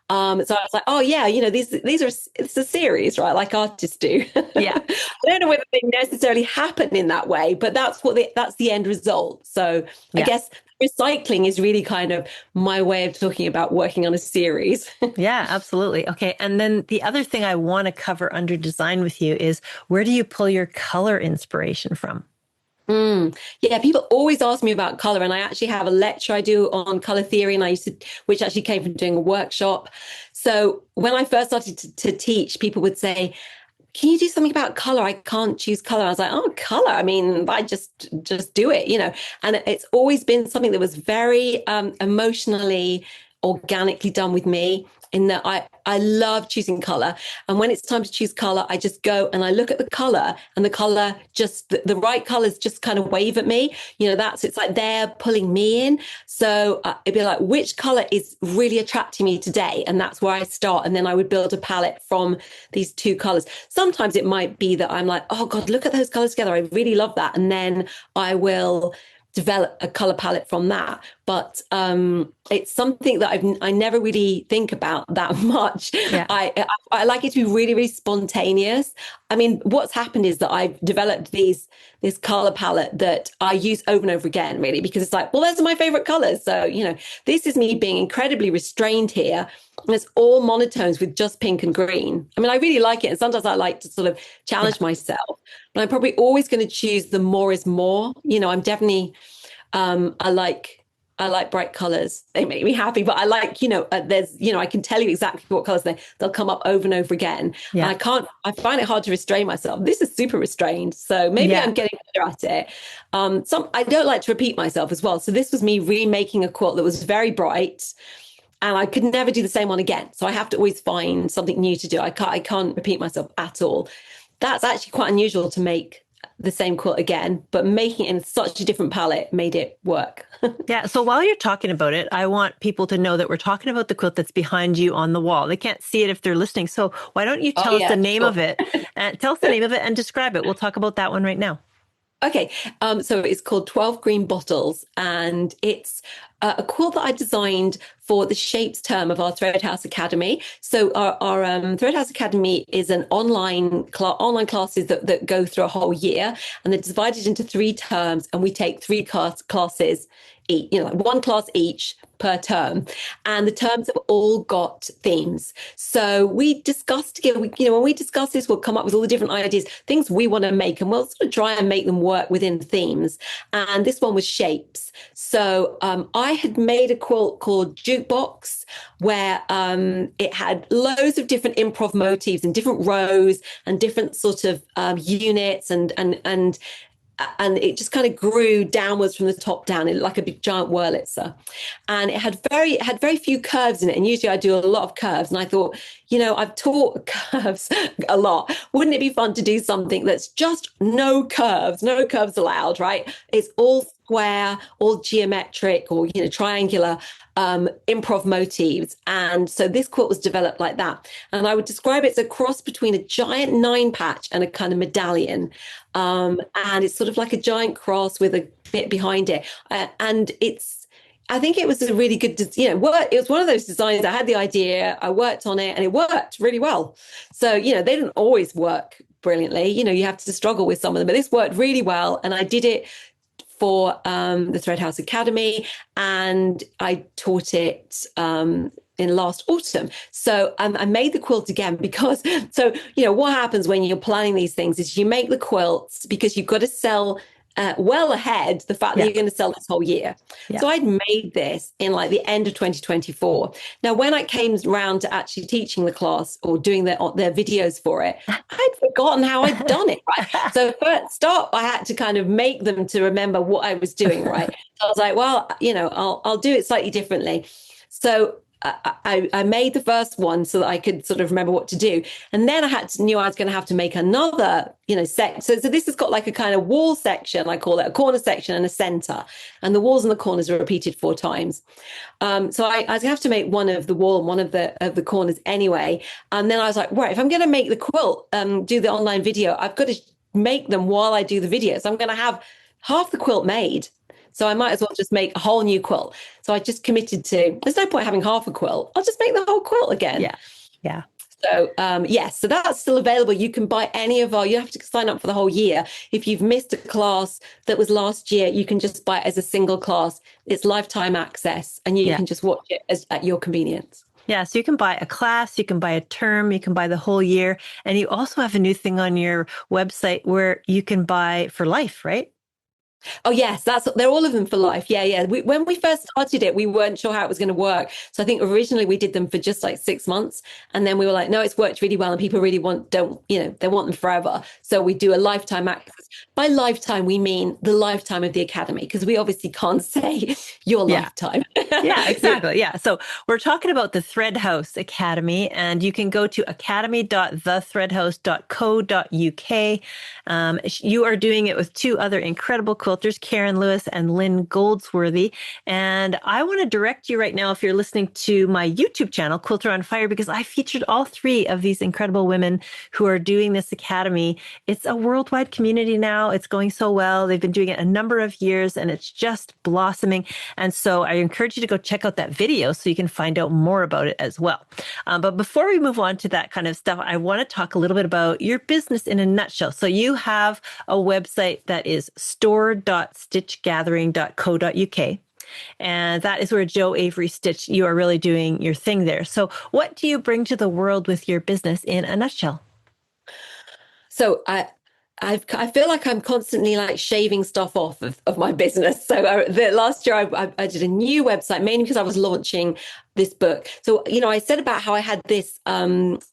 So I was like, oh yeah, it's a series, right? Like artists do. Yeah. I don't know whether they necessarily happen in that way, but that's the end result. So I Yeah. guess recycling is really kind of my way of talking about working on a series. Yeah, absolutely. Okay. And then the other thing I want to cover under design with you is where do you pull your color inspiration from? Yeah, people always ask me about color, and I actually have a lecture I do on color theory, which actually came from doing a workshop. So when I first started to teach, people would say, "Can you do something about color? I can't choose color." I was like, "Oh, color. I mean, I just do it." And it's always been something that was very emotionally, organically done with me. In that I love choosing color. And when it's time to choose color, I just go and I look at the color, and the color just the right colors just kind of wave at me. It's like they're pulling me in. So it'd be like, which color is really attracting me today? And that's where I start. And then I would build a palette from these two colors. Sometimes it might be that I'm like, oh God, look at those colors together. I really love that. And then I will develop a color palette from that. But it's something that I never really think about that much. Yeah. I like it to be really, really spontaneous. I mean, what's happened is that I've developed this color palette that I use over and over again, really, because it's like, well, those are my favorite colors. So, this is me being incredibly restrained here. And it's all monotones with just pink and green. I mean, I really like it. And sometimes I like to sort of challenge myself, but I'm probably always going to choose the more is more. I'm definitely, I like bright colors. They make me happy, but I like, I can tell you exactly what colors they'll come up over and over again. Yeah. And I find it hard to restrain myself. This is super restrained. So maybe Yeah. I'm getting better at it. I don't like to repeat myself as well. So this was me remaking a quilt that was very bright, and I could never do the same one again. So I have to always find something new to do. I can't repeat myself at all. That's actually quite unusual to make the same quilt again, but making it in such a different palette made it work. Yeah. So while you're talking about it, I want people to know that we're talking about the quilt that's behind you on the wall. They can't see it if they're listening. So why don't you tell us the name of it and tell us the name of it and describe it. We'll talk about that one right now. Okay, so it's called 12 Green Bottles, and it's a quilt that I designed for the Shapes term of our Thread House Academy. So our Thread House Academy is an online classes that go through a whole year, and they're divided into 3 terms, and we take 3 classes each, one class each per term, and the terms have all got themes. So we discuss together, when we discuss this, we'll come up with all the different ideas, things we want to make, and we'll sort of try and make them work within themes. And this one was shapes. So I had made a quilt called Jukebox, where it had loads of different improv motifs and different rows and different sort of units and it just kind of grew downwards from the top down like a big giant Wurlitzer. And it had very few curves in it. And usually I do a lot of curves. And I thought, I've taught curves a lot. Wouldn't it be fun to do something that's just no curves allowed, right? It's all square, all geometric or, triangular improv motifs. And so this quilt was developed like that. And I would describe it as a cross between a giant 9 patch and a kind of medallion. And it's sort of like a giant cross with a bit behind it. And I think it was a really good, it was one of those designs. I had the idea, I worked on it, and it worked really well. So, they didn't always work brilliantly. You have to struggle with some of them, but this worked really well. And I did it for the Thread House Academy, and I taught it in last autumn. So I made the quilt again because, what happens when you're planning these things is you make the quilts because you've got to sell well ahead the fact that you're going to sell this whole year. Yeah. So I'd made this in like the end of 2024. Now, when I came around to actually teaching the class or doing their videos for it, I'd forgotten how I'd done it, right? So first up, I had to kind of make them to remember what I was doing, right? So I was like, well, I'll do it slightly differently. So I made the first one so that I could sort of remember what to do. And then knew I was going to have to make another, so this has got like a kind of wall section, I call it a corner section and a center. And the walls and the corners are repeated 4 times. So I have to make one of the wall and one of the corners anyway. And then I was like, right, if I'm going to make the quilt, do the online video, I've got to make them while I do the video. So I'm going to have half the quilt made. So I might as well just make a whole new quilt. So I just committed to, there's no point having half a quilt. I'll just make the whole quilt again. Yeah. Yeah. So yes, so that's still available. You can buy any of you have to sign up for the whole year. If you've missed a class that was last year, you can just buy it as a single class. It's lifetime access and you can just watch it at your convenience. Yeah, so you can buy a class, you can buy a term, you can buy the whole year. And you also have a new thing on your website where you can buy for life, right? Oh yes, they're all of them for life. Yeah. When we first started it, we weren't sure how it was going to work. So I think originally we did them for just like 6 months, and then we were like, no, it's worked really well, and people really they want them forever. So we do a lifetime access. By lifetime, we mean the lifetime of the academy, because we obviously can't say your lifetime. Yeah, exactly. Yeah. So we're talking about the Thread House Academy, and you can go to academy.thethreadhouse.co.uk. You are doing it with 2 other incredible quilters, Karen Lewis and Lynn Goldsworthy. And I want to direct you right now, if you're listening to my YouTube channel, Quilter on Fire, because I featured all 3 of these incredible women who are doing this academy. It's a worldwide community now. It's going so well. They've been doing it a number of years, and it's just blossoming. And so I encourage you to go check out that video so you can find out more about it as well. But before we move on to that kind of stuff, I want to talk a little bit about your business in a nutshell. So you have a website that is store.stitchgathering.co.uk. And that is where Jo Avery Stitch, you are really doing your thing there. So what do you bring to the world with your business in a nutshell? So I feel like I'm constantly like shaving stuff off of my business. So the last year I did a new website, mainly because I was launching this book. So, I said about how I had this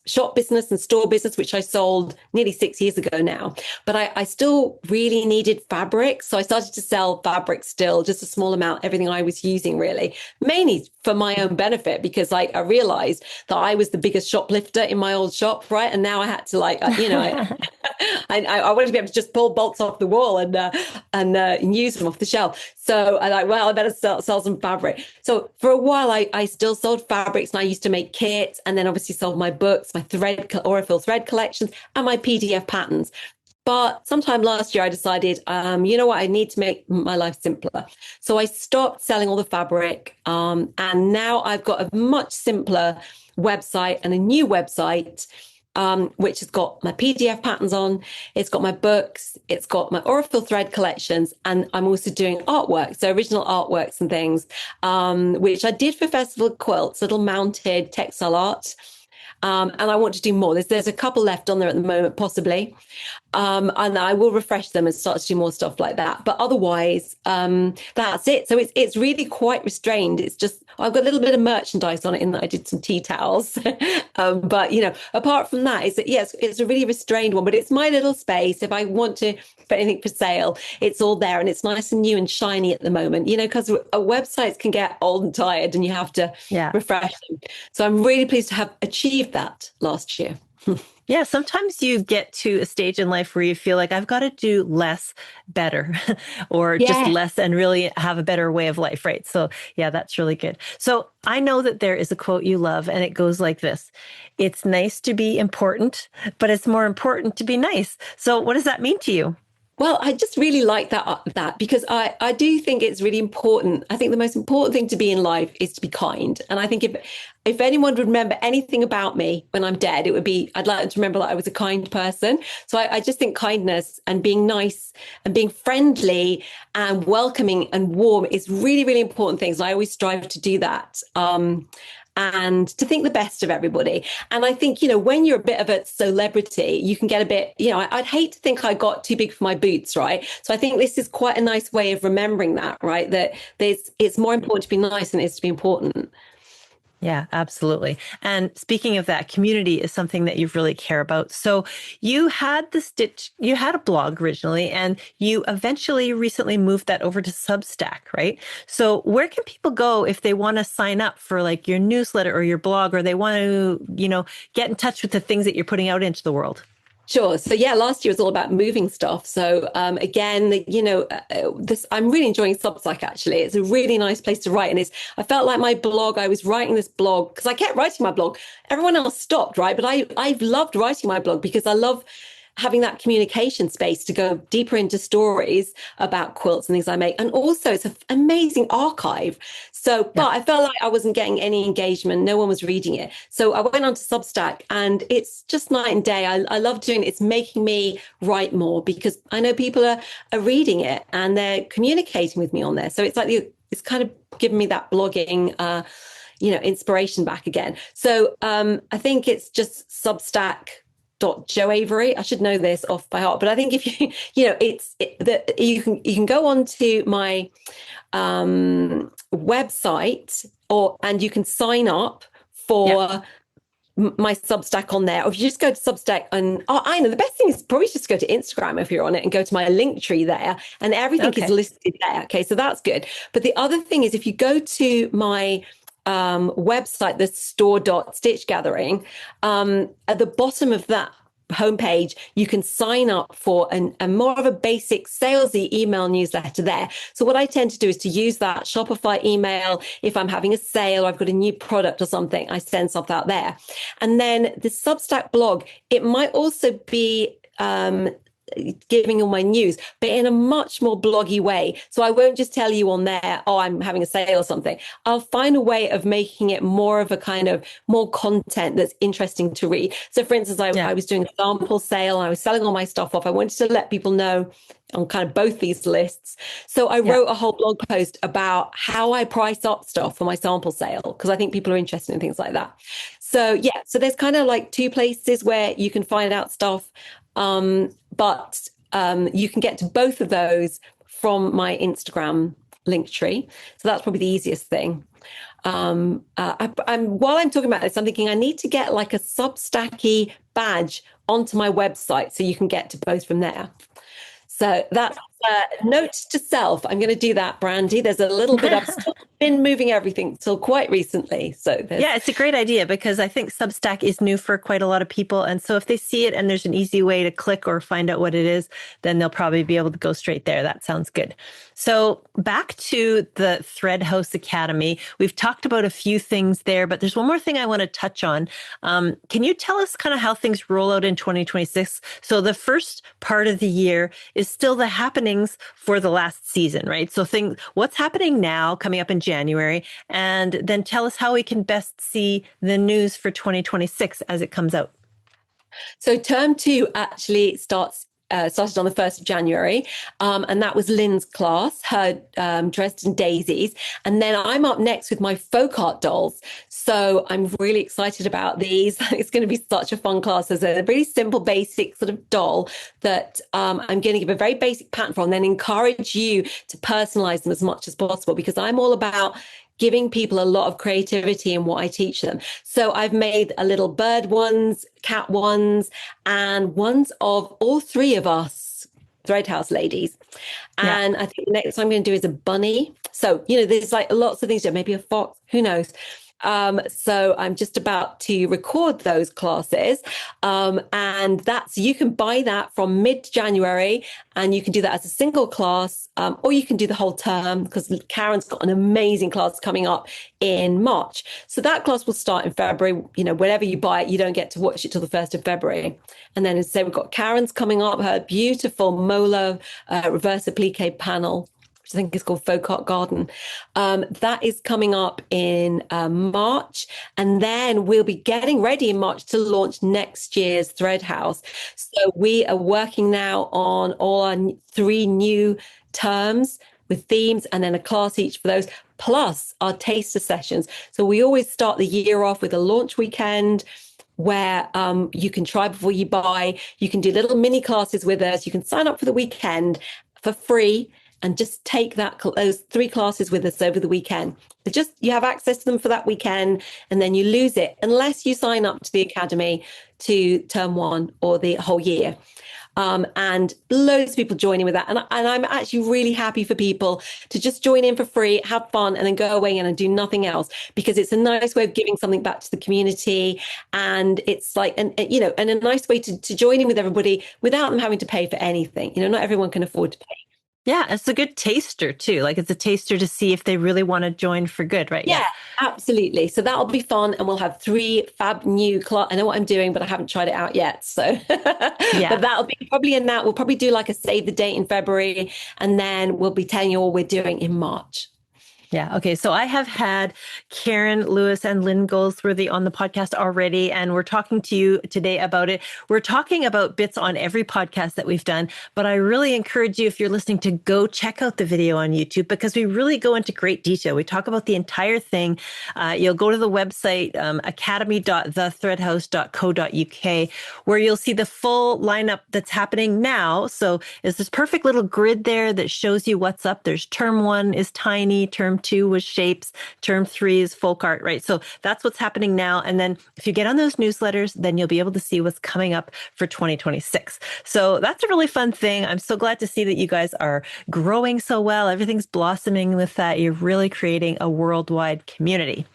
shop business and store business, which I sold nearly 6 years ago now, but I still really needed fabric. So I started to sell fabric still, just a small amount, everything I was using really, mainly for my own benefit, because I realized that I was the biggest shoplifter in my old shop, right? And now I had to I wanted to be able to just pull bolts off the wall and use them off the shelf. So I better sell some fabric. So for a while, I still sold fabrics, and I used to make kits, and then obviously sold my books, my Aurifil thread collections, and my PDF patterns. But sometime last year, I decided, you know what, I need to make my life simpler. So I stopped selling all the fabric, and now I've got a much simpler website and a new website, which has got my PDF patterns on, it's got my books, it's got my Aurifil thread collections, and I'm also doing artwork, so original artworks and things, which I did for Festival Quilts, little mounted textile art. And I want to do more. There's a couple left on there at the moment, possibly. And I will refresh them and start to do more stuff like that. But otherwise, that's it. So it's really quite restrained. It's just, I've got a little bit of merchandise on it in that I did some tea towels. But, apart from that, it's a really restrained one, but it's my little space. If I want to put anything for sale, it's all there, and it's nice and new and shiny at the moment, because websites can get old and tired and you have to refresh them. So I'm really pleased to have achieved that last year. Yeah, sometimes you get to a stage in life where you feel like I've got to do less better or just less and really have a better way of life, right? So yeah, that's really good. So I know that there is a quote you love, and it goes like this: "It's nice to be important, but it's more important to be nice." So what does that mean to you? Well, I just really like that because I do think it's really important. I think the most important thing to be in life is to be kind. And I think if anyone would remember anything about me when I'm dead, it would be, I'd like them to remember that I was a kind person. So I just think kindness and being nice and being friendly and welcoming and warm is really, really important things. I always strive to do that. And to think the best of everybody. And I think, when you're a bit of a celebrity, you can get a bit, I'd hate to think I got too big for my boots, right? So I think this is quite a nice way of remembering that, right? That it's more important to be nice than it is to be important. Yeah, absolutely. And speaking of that, community is something that you really care about. So you had a blog originally, and you eventually recently moved that over to Substack, right? So where can people go if they want to sign up for like your newsletter or your blog, or they want to, get in touch with the things that you're putting out into the world? Sure. So yeah, last year was all about moving stuff. So again, this I'm really enjoying Substack actually. It's a really nice place to write, and I felt like my blog. I was writing this blog because I kept writing my blog. Everyone else stopped, right? But I've loved writing my blog because I love having that communication space to go deeper into stories about quilts and things I make. And also it's an amazing archive. So, Yeah. but I felt like I wasn't getting any engagement. No one was reading it. So I went on to Substack, and it's just night and day. I love doing it. It's making me write more because I know people are reading it and they're communicating with me on there. So it's like it's kind of giving me that blogging inspiration back again. So I think it's just Substack. Joe Avery. I should know this off by heart, but I think if that you can go onto my website and you can sign up for my Substack on there, or if you just go to Substack I know the best thing is probably just go to Instagram if you're on it and go to my link tree there, and everything is listed there. Okay, so that's good. But the other thing is if you go to my website, the store.stitch gathering, at the bottom of that homepage, you can sign up for a more of a basic salesy email newsletter there. So what I tend to do is to use that Shopify email. If I'm having a sale or I've got a new product or something, I send stuff out there. And then the Substack blog, it might also be giving all my news, but in a much more bloggy way. So I won't just tell you on there, oh, I'm having a sale or something. I'll find a way of making it more of a kind of more content that's interesting to read. So for instance, I was doing a sample sale, and I was selling all my stuff off. I wanted to let people know on kind of both these lists. So I wrote a whole blog post about how I price up stuff for my sample sale, because I think people are interested in things like that. So so there's kind of like two places where you can find out stuff. But you can get to both of those from my Instagram link tree. So that's probably the easiest thing. While I'm talking about this, I'm thinking I need to get like a Substacky badge onto my website so you can get to both from there. So that's note to self. I'm going to do that, Brandy. There's a little bit. I've still been moving everything till quite recently. So it's a great idea because I think Substack is new for quite a lot of people. And so if they see it and there's an easy way to click or find out what it is, then they'll probably be able to go straight there. That sounds good. So back to the Thread House Academy. We've talked about a few things there, but there's one more thing I want to touch on. Can you tell us kind of how things roll out in 2026? So the first part of the year is still the happenings for the last season, right? So what's happening now coming up in January, and then tell us how we can best see the news for 2026 as it comes out. So term 2 actually started on the 1st of January. And that was Lynn's class, her Dresden Daisies. And then I'm up next with my folk art dolls. So I'm really excited about these. It's going to be such a fun class. There's a really simple, basic sort of doll that I'm going to give a very basic pattern for, and then encourage you to personalize them as much as possible, because I'm all about giving people a lot of creativity in what I teach them. So I've made a little bird ones, cat ones, and ones of all three of us Thread House ladies. And I think the next one I'm going to do is a bunny. So, there's like lots of things, maybe a fox, who knows? So I'm just about to record those classes. And you can buy that from mid-January, and you can do that as a single class, or you can do the whole term, because Karen's got an amazing class coming up in March. So that class will start in February. Whenever you buy it, you don't get to watch it till the 1st of February. And then we've got Karen's coming up, her beautiful Mola reverse applique panel, which I think is called Folk Art Garden. That is coming up in March. And then we'll be getting ready in March to launch next year's Thread House. So we are working now on all our 3 new terms with themes, and then a class each for those, plus our taster sessions. So we always start the year off with a launch weekend where you can try before you buy. You can do little mini classes with us. You can sign up for the weekend for free, and just take those 3 classes with us over the weekend. You have access to them for that weekend, and then you lose it unless you sign up to the academy to term 1 or the whole year. And loads of people joining with that. And I'm actually really happy for people to just join in for free, have fun, and then go away and do nothing else, because it's a nice way of giving something back to the community. And it's like, and a nice way to join in with everybody without them having to pay for anything. Not everyone can afford to pay. Yeah, it's a good taster too. Like it's a taster to see if they really want to join for good, right? Yeah, absolutely. So that'll be fun. And we'll have 3 fab new I know what I'm doing, but I haven't tried it out yet. So, Yeah. But that'll be probably in that. We'll probably do like a save the date in February, and then we'll be telling you all we're doing in March. Yeah. Okay. So I have had Karen Lewis and Lynn Goldsworthy on the podcast already, and we're talking to you today about it. We're talking about bits on every podcast that we've done, but I really encourage you, if you're listening, to go check out the video on YouTube, because we really go into great detail. We talk about the entire thing. You'll go to the website, academy.thethreadhouse.co.uk, where you'll see the full lineup that's happening now. So there's this perfect little grid there that shows you what's up. There's term 1 is tiny, term 2 was shapes, term 3 is folk art, right? So that's what's happening now. And then if you get on those newsletters, then you'll be able to see what's coming up for 2026. So that's a really fun thing. I'm so glad to see that you guys are growing so well. Everything's blossoming with that. You're really creating a worldwide community.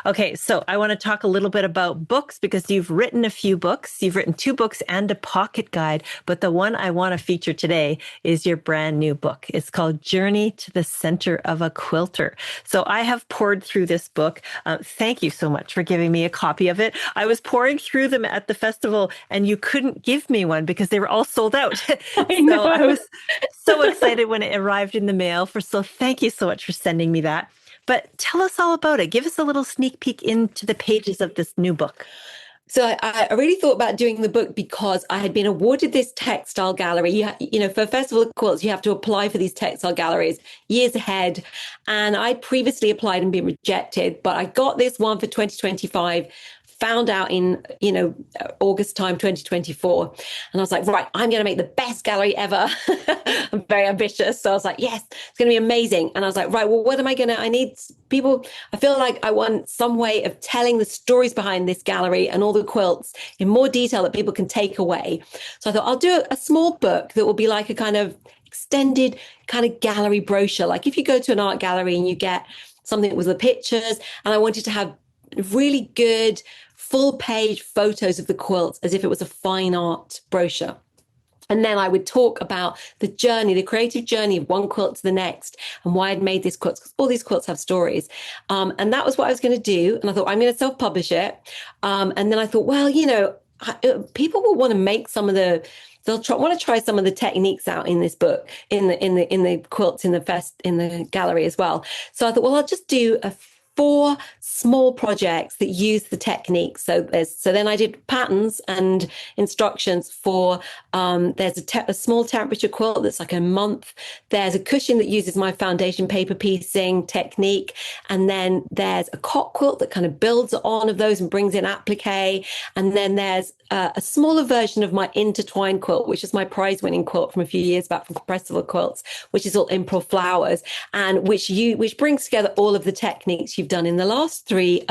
Okay, so I want to talk a little bit about books, because you've written a few books. You've written 2 books and a pocket guide, but the one I want to feature today is your brand new book. It's called Journey to the Center of a Quilter. So I have poured through this book. Thank you so much for giving me a copy of it. I was pouring through them at the festival, and you couldn't give me one because they were all sold out. I know. So I was so excited when it arrived in the mail. So thank you so much for sending me that. But tell us all about it. Give us a little sneak peek into the pages of this new book. So I really thought about doing the book because I had been awarded this textile gallery. For a Festival of Quilts, you have to apply for these textile galleries years ahead. And I previously applied and been rejected, but I got this one for 2025. Found out in, August time, 2024. And I was like, right, I'm going to make the best gallery ever. I'm very ambitious. So I was like, yes, it's going to be amazing. And I was like, right, well, what am I going to, I need people, I feel like I want some way of telling the stories behind this gallery and all the quilts in more detail that people can take away. So I thought I'll do a small book that will be like a kind of extended kind of gallery brochure. Like if you go to an art gallery and you get something with the pictures, and I wanted to have really good full page photos of the quilts as if it was a fine art brochure. And then I would talk about the journey, the creative journey of one quilt to the next, and why I'd made these quilts, because all these quilts have stories. And that was what I was going to do. And I thought, I'm going to self-publish it. And then I thought, well, people will want to make they'll want to try some of the techniques out in this book, in the quilts in the gallery as well. So I thought, well, I'll just do 4 small projects that use the techniques. So then I did patterns and instructions for, there's a small temperature quilt that's like a month. There's a cushion that uses my foundation paper piecing technique. And then there's a cot quilt that kind of builds on of those and brings in applique. And then there's a smaller version of my intertwined quilt, which is my prize winning quilt from a few years back from Compressible Quilts, which is all improv flowers, and which brings together all of the techniques you've done in the last 3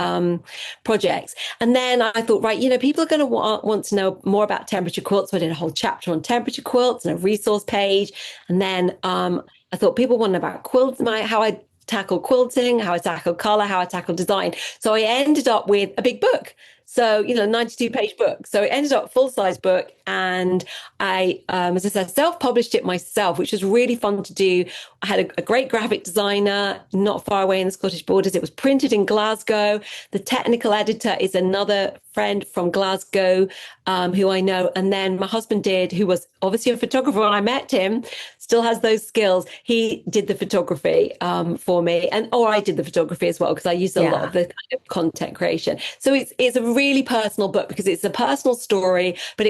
projects. And then I thought, right, people are going to want to know more about temperature quilts. So I did a whole chapter on temperature quilts and a resource page. And then I thought people want to know about quilts, how I tackle quilting, how I tackle color, how I tackle design. So I ended up with a big book. So, 92-page book. So it ended up full-size book. And I, as I said, self-published it myself, which was really fun to do. I had a great graphic designer not far away in the Scottish borders. It was printed in Glasgow. The technical editor is another friend from Glasgow who I know. And then my husband who was obviously a photographer when I met him, still has those skills. He did the photography for me. Or I did the photography as well, because I used a lot of the kind of content creation. So it's a really personal book because it's a personal story, but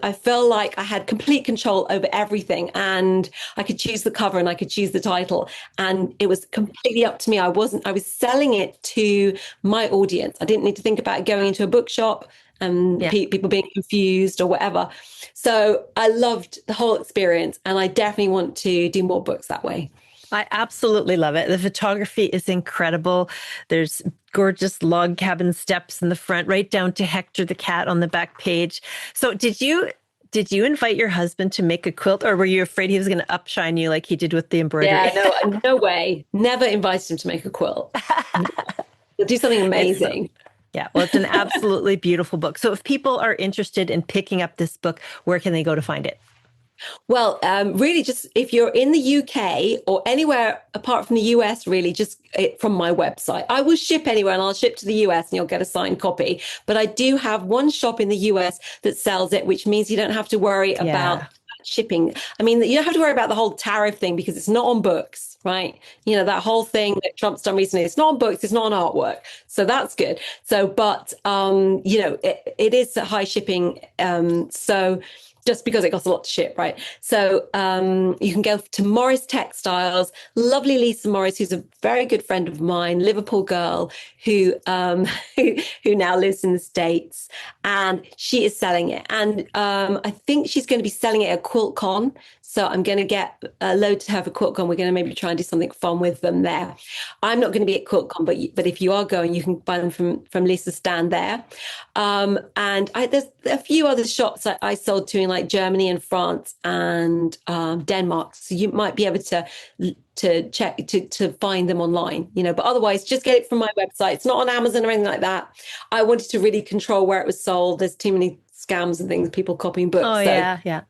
I felt like I had complete control over everything, and I could choose the cover and I could choose the title, and it was completely up to me. I was selling it to my audience. I didn't need to think about going into a bookshop and Yeah. people being confused or whatever. So I loved the whole experience, and I definitely want to do more books that way. I absolutely love it. The photography is incredible. There's gorgeous log cabin steps in the front, right down to Hector the cat on the back page. So did you invite your husband to make a quilt, or were you afraid he was going to upshine you like he did with the embroidery? Yeah, no, no way. Never invited him to make a quilt. He'll do something It's amazing. yeah, well, it's an absolutely beautiful book. So if people are interested in picking up this book, where can they go to find it? Well, really, just if you're in the UK or anywhere apart from the US, really, just from my website. I will ship anywhere, and I'll ship to the US and you'll get a signed copy. But I do have one shop in the US that sells it, which means you don't have to worry about Yeah. shipping. I mean, you don't have to worry about the whole tariff thing because it's not on books, right? You know, that whole thing that Trump's done recently, it's not on books, it's not on artwork. So that's good. So, but, it is high shipping. So just because it costs a lot to ship, right? So you can go to Morris Textiles. Lovely Lisa Morris, who's a very good friend of mine, Liverpool girl who who now lives in the States, and she is selling it. And I think she's going to be selling it at QuiltCon. So I'm going to get a load to her for QuiltCon. We're going to maybe try and do something fun with them there. I'm not going to be at QuiltCon, but if you are going, you can buy them from Lisa's stand there. There's a few other shops I sold to in like Germany and France and Denmark. So you might be able to check to find them online, but otherwise just get it from my website. It's not on Amazon or anything like that. I wanted to really control where it was sold. There's too many scams and things, people copying books. Oh, So yeah, yeah.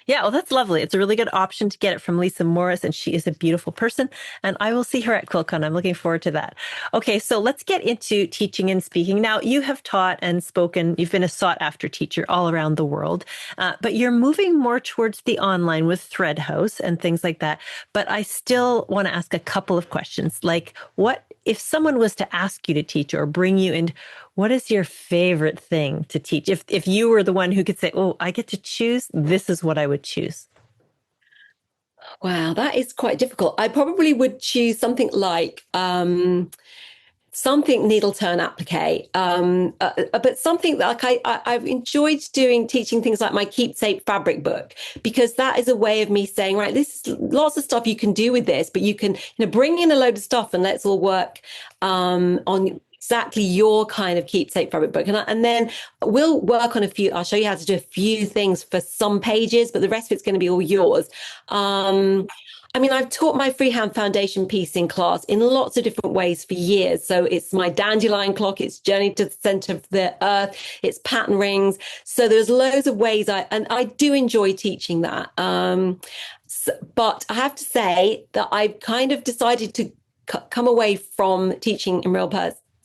Yeah, well, that's lovely. It's a really good option to get it from Lisa Morris, and she is a beautiful person. And I will see her at QuiltCon. I'm looking forward to that. Okay, so let's get into teaching and speaking. Now, you have taught and spoken, you've been a sought after teacher all around the world, but you're moving more towards the online with Thread House and things like that. But I still want to ask a couple of questions, like what if someone was to ask you to teach or bring you in, what is your favorite thing to teach? If you were the one who could say, "Oh, I get to choose, this is what I would choose." wow, that is quite difficult. I probably would choose something like something needle turn applique, but something like I've enjoyed teaching things like my keepsake fabric book, because that is a way of me saying, right, this is lots of stuff you can do with this, but you can bring in a load of stuff and let's all work on exactly your kind of keepsake fabric book. And then we'll work on a few, I'll show you how to do a few things for some pages, but the rest of it's going to be all yours. I mean, I've taught my freehand foundation piece in class in lots of different ways for years. So it's my dandelion clock, it's journey to the center of the earth, it's pattern rings. So there's loads of ways I do enjoy teaching that. But I have to say that I've kind of decided to come away from teaching in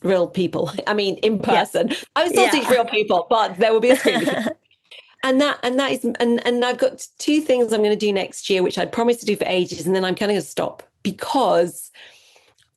real people. I mean, in person. I would still teach real people, but there will be a screen. And that is and I've got two things I'm going to do next year, which I promised to do for ages, and then I'm kind of going to stop because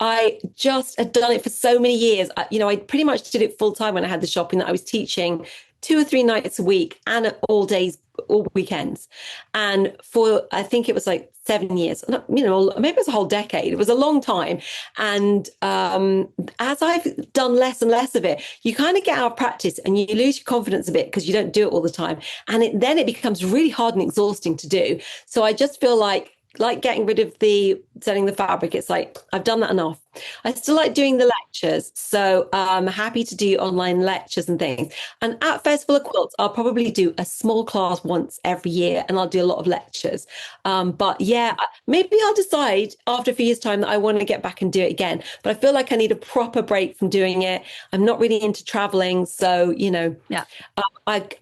I just had done it for so many years. I pretty much did it full time when I had the shop, in that I was teaching 2 or 3 nights a week and all days, all weekends. And for, I think it was like 7 years, maybe it was a whole decade. It was a long time. And as I've done less and less of it, you kind of get out of practice and you lose your confidence a bit because you don't do it all the time. And then it becomes really hard and exhausting to do. So I just feel like getting rid of the selling the fabric, it's like I've done that enough. I still like doing the lectures, so I'm happy to do online lectures and things. And at Festival of Quilts, I'll probably do a small class once every year, and I'll do a lot of lectures. But yeah, maybe I'll decide after a few years' time that I want to get back and do it again. But I feel like I need a proper break from doing it. I'm not really into traveling, so Yeah.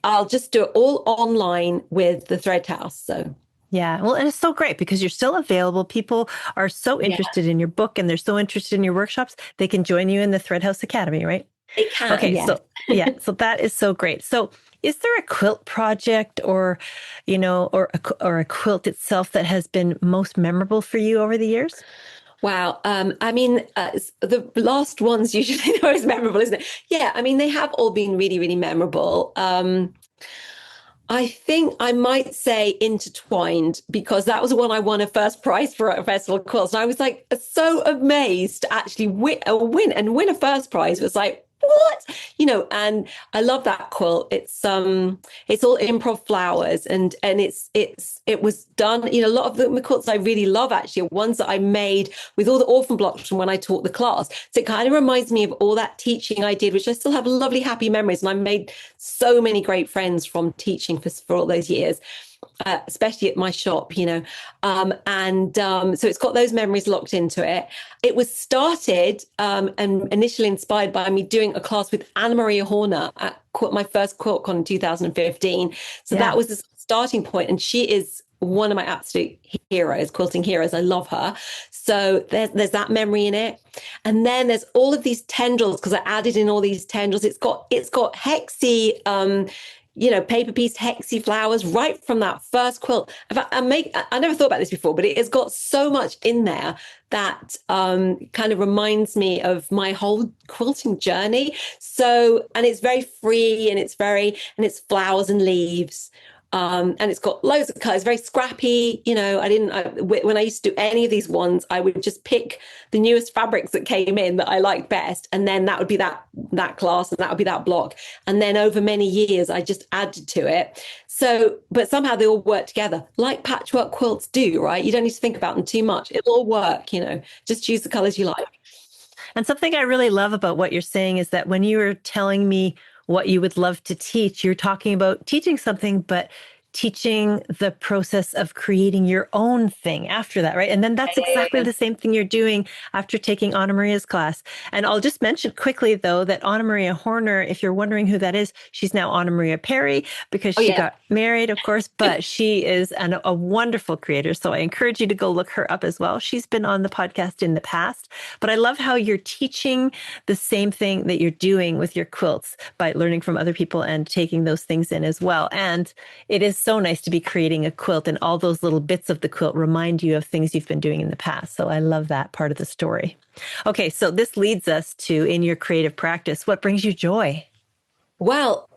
I'll just do it all online with the Thread House. So. Yeah. Well, and it's so great because you're still available. People are so interested in your book and they're so interested in your workshops. They can join you in the Thread House Academy, right? They can. Okay. Yeah. So that is so great. So is there a quilt project or a quilt itself that has been most memorable for you over the years? Wow. I mean, the last one's usually the most memorable, isn't it? Yeah. I mean, they have all been really, really memorable. I think I might say Intertwined, because that was the one I won a first prize for at Festival of Quilts. And I was like so amazed to actually win a first prize. It was like, what? And I love that quilt. It's all improv flowers, and it was done, a lot of the quilts I really love actually are ones that I made with all the orphan blocks from when I taught the class. So it kind of reminds me of all that teaching I did, which I still have lovely, happy memories. And I made so many great friends from teaching for all those years. Especially at my shop, so it's got those memories locked into it. It was started and initially inspired by me doing a class with Anna Maria Horner at my first QuiltCon in 2015. So that was the starting point, and she is one of my absolute heroes, quilting heroes. I love her. So there's that memory in it. And then there's all of these tendrils, because I added in all these tendrils. It's got hexy paper piece hexy flowers right from that first quilt. In fact, I never thought about this before, but it has got so much in there that kind of reminds me of my whole quilting journey. So, and it's very free, and it's flowers and leaves. And it's got loads of colors, very scrappy. When I used to do any of these ones, I would just pick the newest fabrics that came in that I liked best. And then that would be that class, and that would be that block. And then over many years, I just added to it. So, but somehow they all work together like patchwork quilts do, right? You don't need to think about them too much. It'll all work, just choose the colors you like. And something I really love about what you're saying is that when you were telling me what you would love to teach, you're talking about teaching something, but teaching the process of creating your own thing after that, right? And then that's exactly the same thing you're doing after taking Anna Maria's class. And I'll just mention quickly, though, that Anna Maria Horner, if you're wondering who that is, she's now Anna Maria Perry, because she got married, of course, but she is a wonderful creator. So I encourage you to go look her up as well. She's been on the podcast in the past, but I love how you're teaching the same thing that you're doing with your quilts by learning from other people and taking those things in as well. And it is so nice to be creating a quilt, and all those little bits of the quilt remind you of things you've been doing in the past. So I love that part of the story. Okay, so this leads us to, in your creative practice, what brings you joy? Well,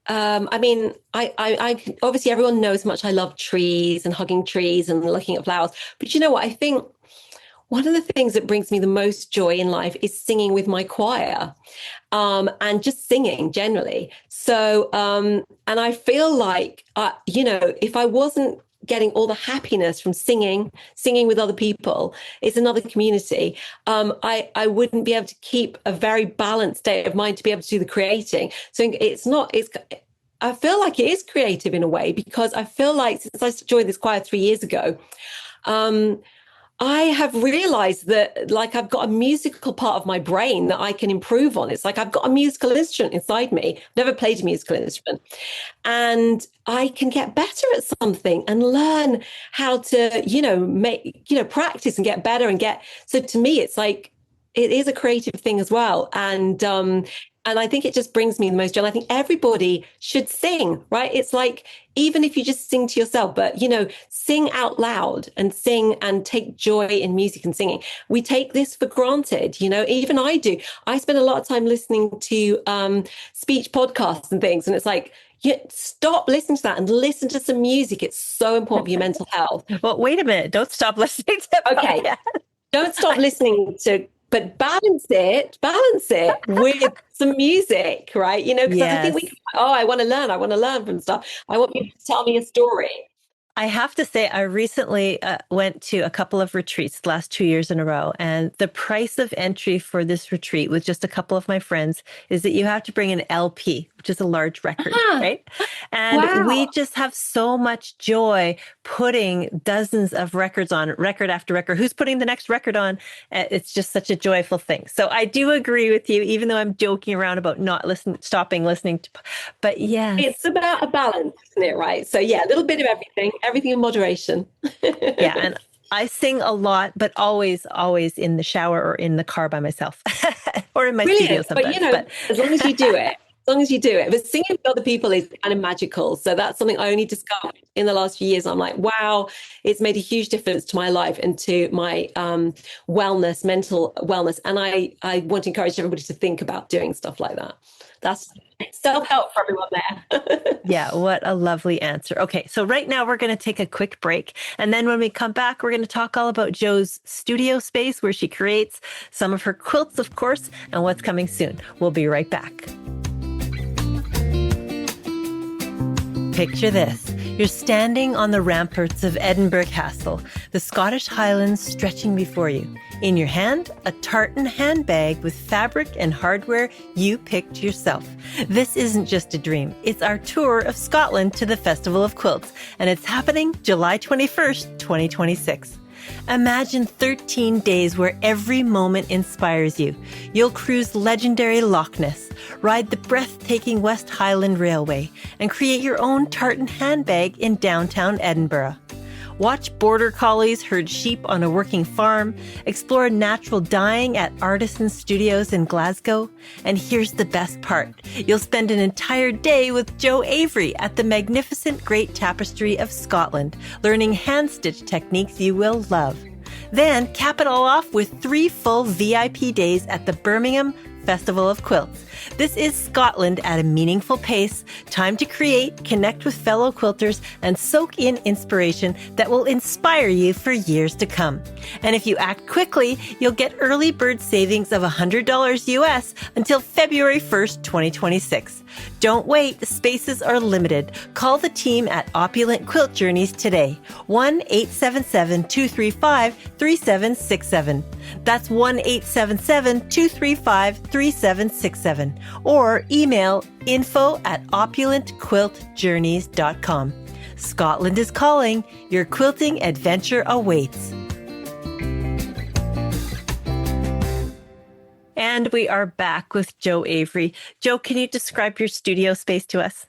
I obviously everyone knows how much I love trees and hugging trees and looking at flowers. But you know what? I think one of the things that brings me the most joy in life is singing with my choir, and just singing generally. So, and I feel like, if I wasn't getting all the happiness from singing with other people, it's another community. I wouldn't be able to keep a very balanced state of mind to be able to do the creating. So I feel like it is creative in a way, because I feel like since I joined this choir 3 years ago, I have realized that, like, I've got a musical part of my brain that I can improve on. It's like I've got a musical instrument inside me. Never played a musical instrument. And I can get better at something and learn how to, practice and get better so to me, it's like, it is a creative thing as well. And I think it just brings me the most joy. I think everybody should sing, right? It's like, even if you just sing to yourself, but, sing out loud and sing and take joy in music and singing. We take this for granted, even I do. I spend a lot of time listening to speech podcasts and things. And it's like, stop listening to that and listen to some music. It's so important for your mental health. Well, wait a minute. Don't stop listening to that. Okay. Don't stop listening to, but balance it with some music, right? Because I think I want to learn from stuff. I want people to tell me a story. I have to say, I recently went to a couple of retreats the last 2 years in a row. And the price of entry for this retreat with just a couple of my friends is that you have to bring an LP, which is a large record, right? And we just have so much joy putting dozens of records on, record after record. Who's putting the next record on? It's just such a joyful thing. So I do agree with you, even though I'm joking around about stopping listening to, but yeah. It's about a balance, isn't it, right? So yeah, a little bit of everything in moderation. Yeah, and I sing a lot, but always in the shower or in the car by myself or in my studio sometimes. But as long as you do it, But singing with other people is kind of magical. So that's something I only discovered in the last few years. I'm like, wow, it's made a huge difference to my life and to my wellness, mental wellness. And I want to encourage everybody to think about doing stuff like that. That's Self-help for everyone there. Yeah, what a lovely answer. Okay, so right now we're going to take a quick break. And then when we come back, we're going to talk all about Jo's studio space where she creates some of her quilts, of course, and what's coming soon. We'll be right back. Picture this. You're standing on the ramparts of Edinburgh Castle, the Scottish Highlands stretching before you. In your hand, a tartan handbag with fabric and hardware you picked yourself. This isn't just a dream. It's our tour of Scotland to the Festival of Quilts, and it's happening July 21st, 2026. Imagine 13 days where every moment inspires you. You'll cruise legendary Loch Ness, ride the breathtaking West Highland Railway, and create your own tartan handbag in downtown Edinburgh. Watch border collies herd sheep on a working farm, explore natural dyeing at artisan studios in Glasgow, and here's the best part. You'll spend an entire day with Jo Avery at the magnificent Great Tapestry of Scotland, learning hand-stitch techniques you will love. Then cap it all off with 3 full VIP days at the Birmingham Festival of Quilts. This is Scotland at a meaningful pace. Time to create, connect with fellow quilters, and soak in inspiration that will inspire you for years to come. And if you act quickly, you'll get early bird savings of $100 US until February 1st, 2026. Don't wait, spaces are limited. Call the team at Opulent Quilt Journeys today. 1-877-235-3767. That's 1-877-235-3767. Or email info@opulentquiltjourneys.com. Scotland is calling. Your quilting adventure awaits. And we are back with Jo Avery. Jo, can you describe your studio space to us?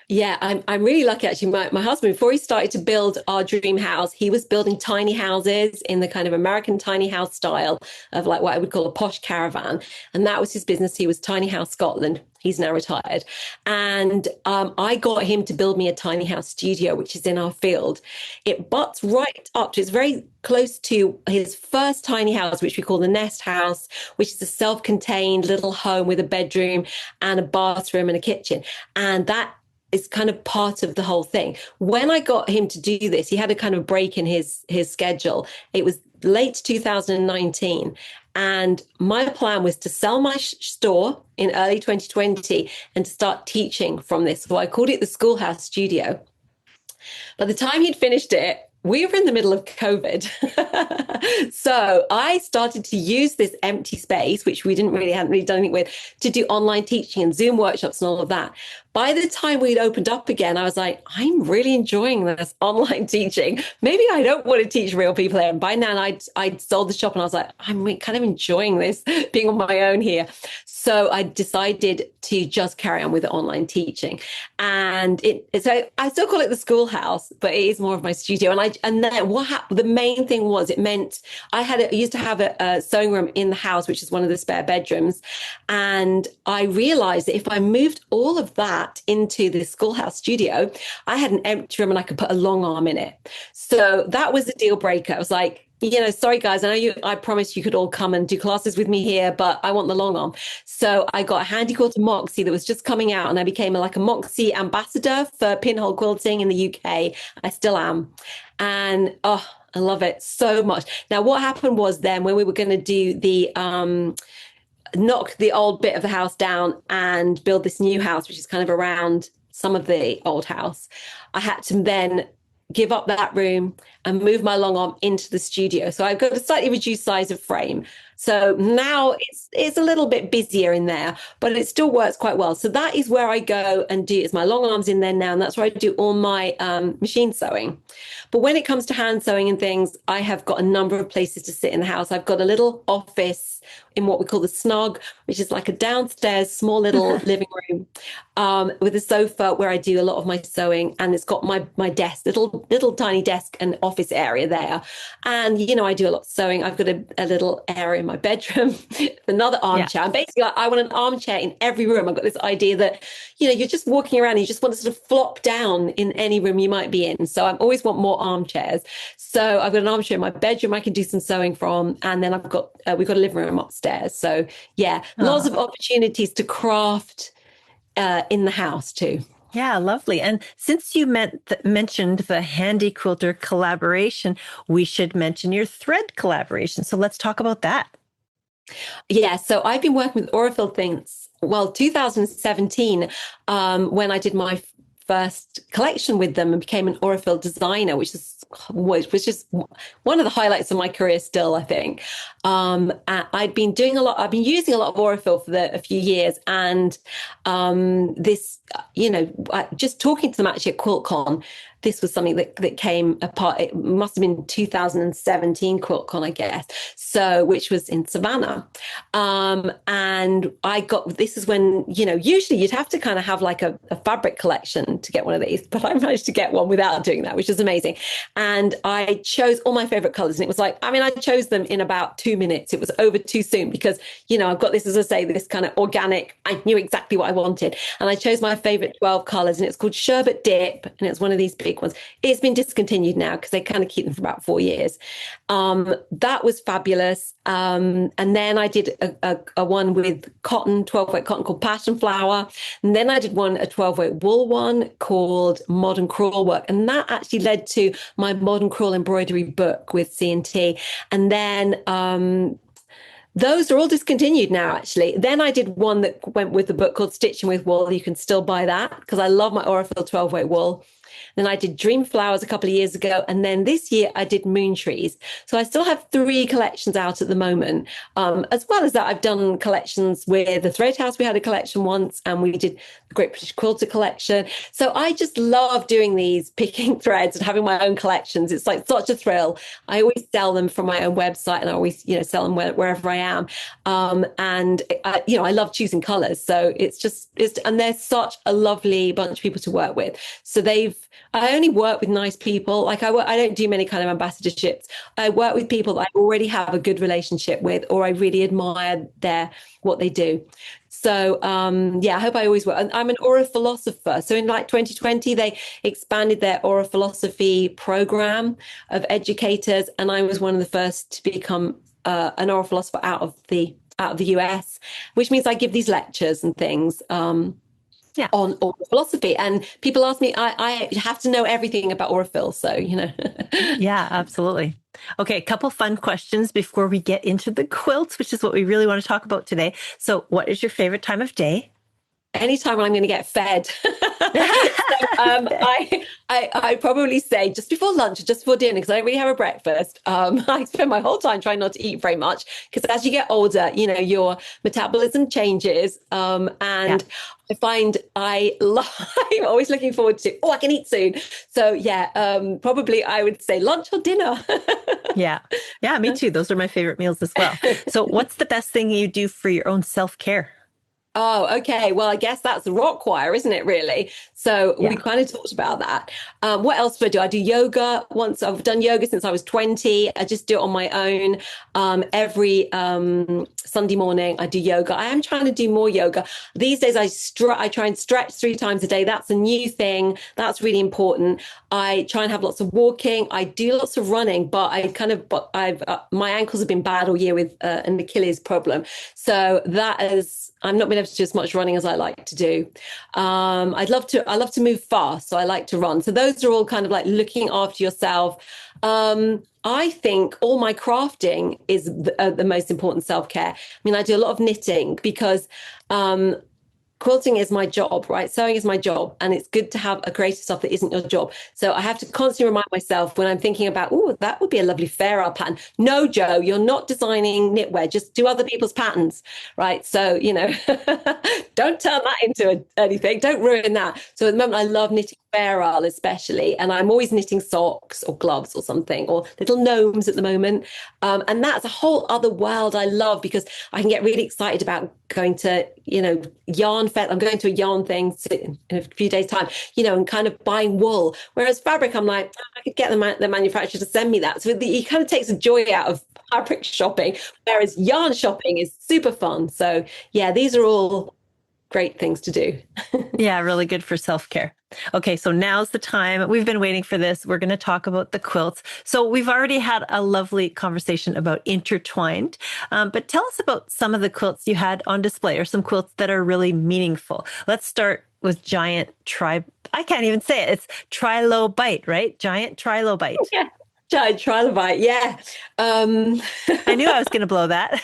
Yeah, I'm really lucky actually. My husband, before he started to build our dream house, he was building tiny houses in the kind of American tiny house style of like what I would call a posh caravan. And that was his business. He was Tiny House Scotland. He's now retired. And I got him to build me a tiny house studio, which is in our field. It butts right up to, it's very close to his first tiny house, which we call the Nest House, which is a self-contained little home with a bedroom and a bathroom and a kitchen. And that is kind of part of the whole thing. When I got him to do this, he had a kind of break in his schedule. It was late 2019. And my plan was to sell my store in early 2020 and to start teaching from this. So I called it the Schoolhouse Studio. By the time he'd finished it, we were in the middle of COVID. So I started to use this empty space, which we hadn't really done anything with, to do online teaching and Zoom workshops and all of that. By the time we'd opened up again, I was like, I'm really enjoying this online teaching. Maybe I don't want to teach real people here. And by now I'd sold the shop and I was like, I'm kind of enjoying this, being on my own here. So I decided to just carry on with the online teaching. And so I still call it the schoolhouse, but it is more of my studio. And then what happened, the main thing was it meant I used to have a sewing room in the house, which is one of the spare bedrooms. And I realized that if I moved all of that into the schoolhouse studio, I had an empty room and I could put a long arm in it. So that was a deal breaker. I was like, sorry guys, I promised you could all come and do classes with me here, but I want the long arm. So I got a handy quilter Moxie that was just coming out, and I became like a Moxie ambassador for pinhole quilting in the UK. I still am. And I love it so much. Now, what happened was then when we were going to do the knock the old bit of the house down and build this new house, which is kind of around some of the old house, I had to then give up that room and move my long arm into the studio. So I've got a slightly reduced size of frame. So now it's a little bit busier in there, but it still works quite well. So that is where I go and do, it's my long arms in there now. And that's where I do all my machine sewing. But when it comes to hand sewing and things, I have got a number of places to sit in the house. I've got a little office in what we call the snog, which is like a downstairs small little living room with a sofa where I do a lot of my sewing. And it's got my desk, little tiny desk and office area there. And, I do a lot of sewing. I've got a little area in my bedroom, another armchair. And basically, I want an armchair in every room. I've got this idea that, you're just walking around and you just want to sort of flop down in any room you might be in. So I always want more armchairs. So I've got an armchair in my bedroom I can do some sewing from. And then we've got a living room upstairs. So yeah, lots of opportunities to craft in the house too. Yeah, lovely. And since you mentioned the handy quilter collaboration, we should mention your thread collaboration. So let's talk about that. Yeah, so I've been working with Aurifil since, well, 2017, when I did my first collection with them and became an Aurifil designer, which was just one of the highlights of my career still, I think. I've been using a lot of Aurifil for a few years, and just talking to them actually at QuiltCon, this was something that came apart. It must have been 2017 QuiltCon, I guess. So, which was in Savannah. And this is when, usually you'd have to kind of have like a fabric collection to get one of these, but I managed to get one without doing that, which is amazing. And I chose all my favorite colors. And it was like, I chose them in about 2 minutes. It was over too soon because, I've got this, as I say, this kind of organic, I knew exactly what I wanted. And I chose my favorite 12 colors, and it's called Sherbet Dip. And it's one of these big ones. It's been discontinued now because they kind of keep them for about 4 years. That was fabulous. And then I did a one with cotton, 12-weight cotton called Passion Flower. And then I did a 12-weight wool one called Modern Crewel Work. And that actually led to my Modern Crewel embroidery book with C&T. And then those are all discontinued now, actually. Then I did one that went with the book called Stitching with Wool. You can still buy that because I love my Aurifil 12-weight wool. Then I did Dream Flowers a couple of years ago. And then this year I did Moon Trees. So I still have 3 collections out at the moment. As well as that, I've done collections with the Thread House. We had a collection once, and we did the Great British Quilter collection. So I just love doing these, picking threads and having my own collections. It's like such a thrill. I always sell them from my own website, and I always, sell them wherever I am. I love choosing colors. So and they're such a lovely bunch of people to work with. So I only work with nice people. Like I don't do many kind of ambassadorships. I work with people that I already have a good relationship with, or I really admire what they do. So I hope I always work. I'm an Aura philosopher. So in like 2020, they expanded their Aura philosophy program of educators, and I was one of the first to become an Aura philosopher out of the US, which means I give these lectures and things. On Aura philosophy, and people ask me, I have to know everything about Aurifil, so Yeah, absolutely. Okay, a couple fun questions before we get into the quilts, which is what we really want to talk about today. So what is your favorite time of day? Anytime when I'm going to get fed. I probably say just before lunch or just before dinner, because I don't really have a breakfast. I spend my whole time trying not to eat very much, because as you get older, your metabolism changes. I find I'm always looking forward to, I can eat soon. So probably I would say lunch or dinner. Yeah, me too. Those are my favorite meals as well. So what's the best thing you do for your own self-care? Oh, okay. Well, I guess that's the rock choir, isn't it, really? So we kind of talked about that. What else do I do? I do yoga. I've done yoga since I was 20. I just do it on my own. Every Sunday morning, I do yoga. I am trying to do more yoga. These days, I try and stretch 3 times a day. That's a new thing. That's really important. I try and have lots of walking. I do lots of running, but my ankles have been bad all year with an Achilles problem. So I'm not been able to do as much running as I like to do. I love to move fast, so I like to run. So those are all kind of like looking after yourself. I think all my crafting is the most important self-care. I do a lot of knitting because quilting is my job, right? Sewing is my job. And it's good to have a creative stuff that isn't your job. So I have to constantly remind myself when I'm thinking about, that would be a lovely fair pattern. No, Jo, you're not designing knitwear. Just do other people's patterns, right? So, don't turn that into anything. Don't ruin that. So at the moment, I love knitting fair especially. And I'm always knitting socks or gloves or something, or little gnomes at the moment. And that's a whole other world I love, because I can get really excited about going to, yarn fair. I'm going to a yarn thing in a few days' time, and kind of buying wool. Whereas fabric, I'm like, I could get the manufacturer to send me that. So it kind of takes the joy out of fabric shopping, whereas yarn shopping is super fun. So these are all great things to do. Yeah, really good for self-care. Okay, so now's the time. We've been waiting for this. We're going to talk about the quilts. So we've already had a lovely conversation about intertwined, but tell us about some of the quilts you had on display or some quilts that are really meaningful. Let's start with giant I can't even say it. It's trilobite, right? Giant trilobite. Yeah. Giant trilobite, yeah. I knew I was going to blow that.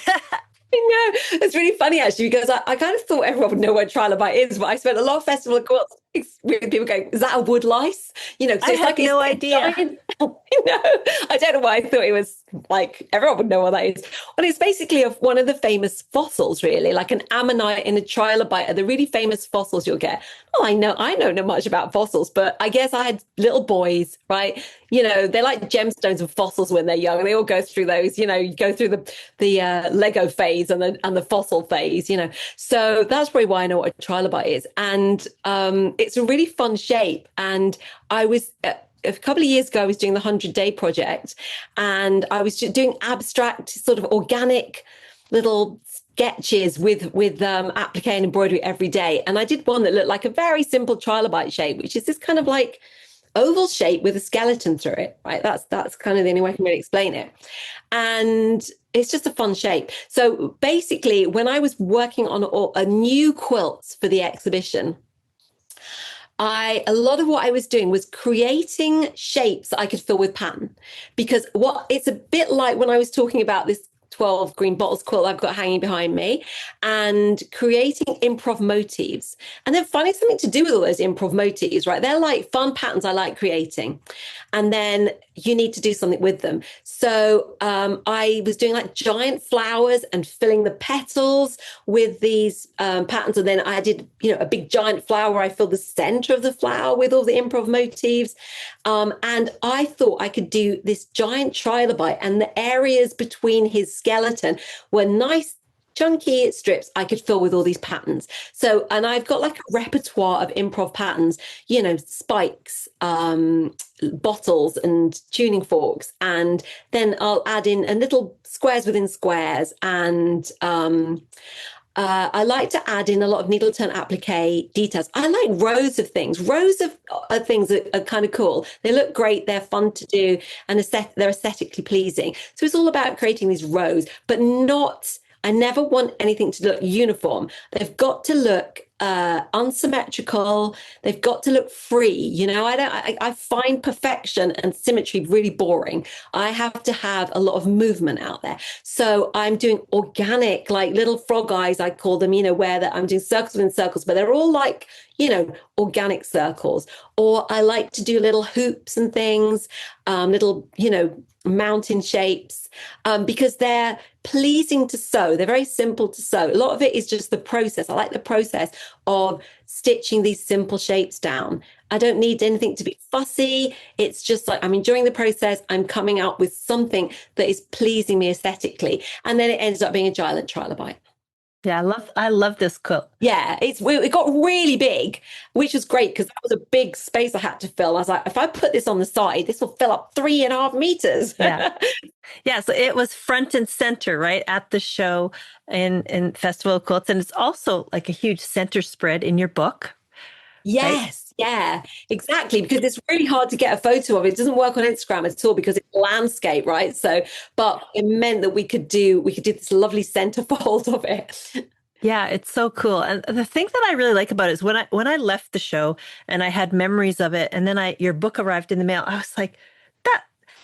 I know. It's really funny actually because I kind of thought everyone would know what trilobite is, but I spent a lot of festival quilts with people going, "Is that a wood lice?" You know, because I it's had like no it's idea. giant. No, I don't know why I thought it was like everyone would know what that is. Well, it's basically one of the famous fossils, really, like an ammonite and a trilobite are the really famous fossils you'll get. Oh, I know not much about fossils, but I guess I had little boys, right? You know, they're like gemstones of fossils when they're young. They all go through those. You know, you go through the Lego phase and the fossil phase. You know, so that's probably why I know what a trilobite is, and it's a really fun shape. And I was. A couple of years ago, I was doing the 100-day project, and I was doing abstract, sort of organic little sketches with applique and embroidery every day. And I did one that looked like a very simple trilobite shape, which is this kind of like oval shape with a skeleton through it, right? That's kind of the only way I can really explain it. And it's just a fun shape. So basically, when I was working on a new quilts for the exhibition, a lot of what I was doing was creating shapes that I could fill with pattern, because it's a bit like when I was talking about this 12 green bottles quilt I've got hanging behind me, and creating improv motifs and then finding something to do with all those improv motifs, right? They're like fun patterns I like creating, and then you need to do something with them. So I was doing like giant flowers and filling the petals with these patterns. And then I did, a big giant flower. I filled the center of the flower with all the improv motifs. And I thought I could do this giant trilobite, and the areas between his skeleton were nice chunky strips I could fill with all these patterns. So, and I've got like a repertoire of improv patterns, spikes, bottles and tuning forks. And then I'll add in a little squares within squares. And I like to add in a lot of needle turn applique details. I like rows of things. Rows of things are kind of cool. They look great. They're fun to do, and they're aesthetically pleasing. So it's all about creating these rows, but I never want anything to look uniform. They've got to look unsymmetrical. They've got to look free. I find perfection and symmetry really boring. I have to have a lot of movement out there. So I'm doing organic, like little frog eyes, I call them, where I'm doing circles within circles, but they're all like, organic circles. Or I like to do little hoops and things, little, mountain shapes, because they're pleasing to sew. They're very simple to sew. A lot of it is just the process. I like the process of stitching these simple shapes down. I don't need anything to be fussy. It's just like I'm enjoying the process. I'm coming out with something that is pleasing me aesthetically. And then it ends up being a giant trilobite. Yeah, I love this quilt. Yeah, it got really big, which was great because that was a big space I had to fill. I was like, if I put this on the side, this will fill up 3.5 meters. Yeah. Yeah. So it was front and center, right, at the show in Festival of Quilts. And it's also like a huge center spread in your book. Yes. Right? Yeah, exactly. Because it's really hard to get a photo of it. It doesn't work on Instagram at all because it's landscape, right? So, but it meant that we could do this lovely centerfold of it. Yeah, it's so cool. And the thing that I really like about it is when I left the show and I had memories of it, and then your book arrived in the mail, I was like,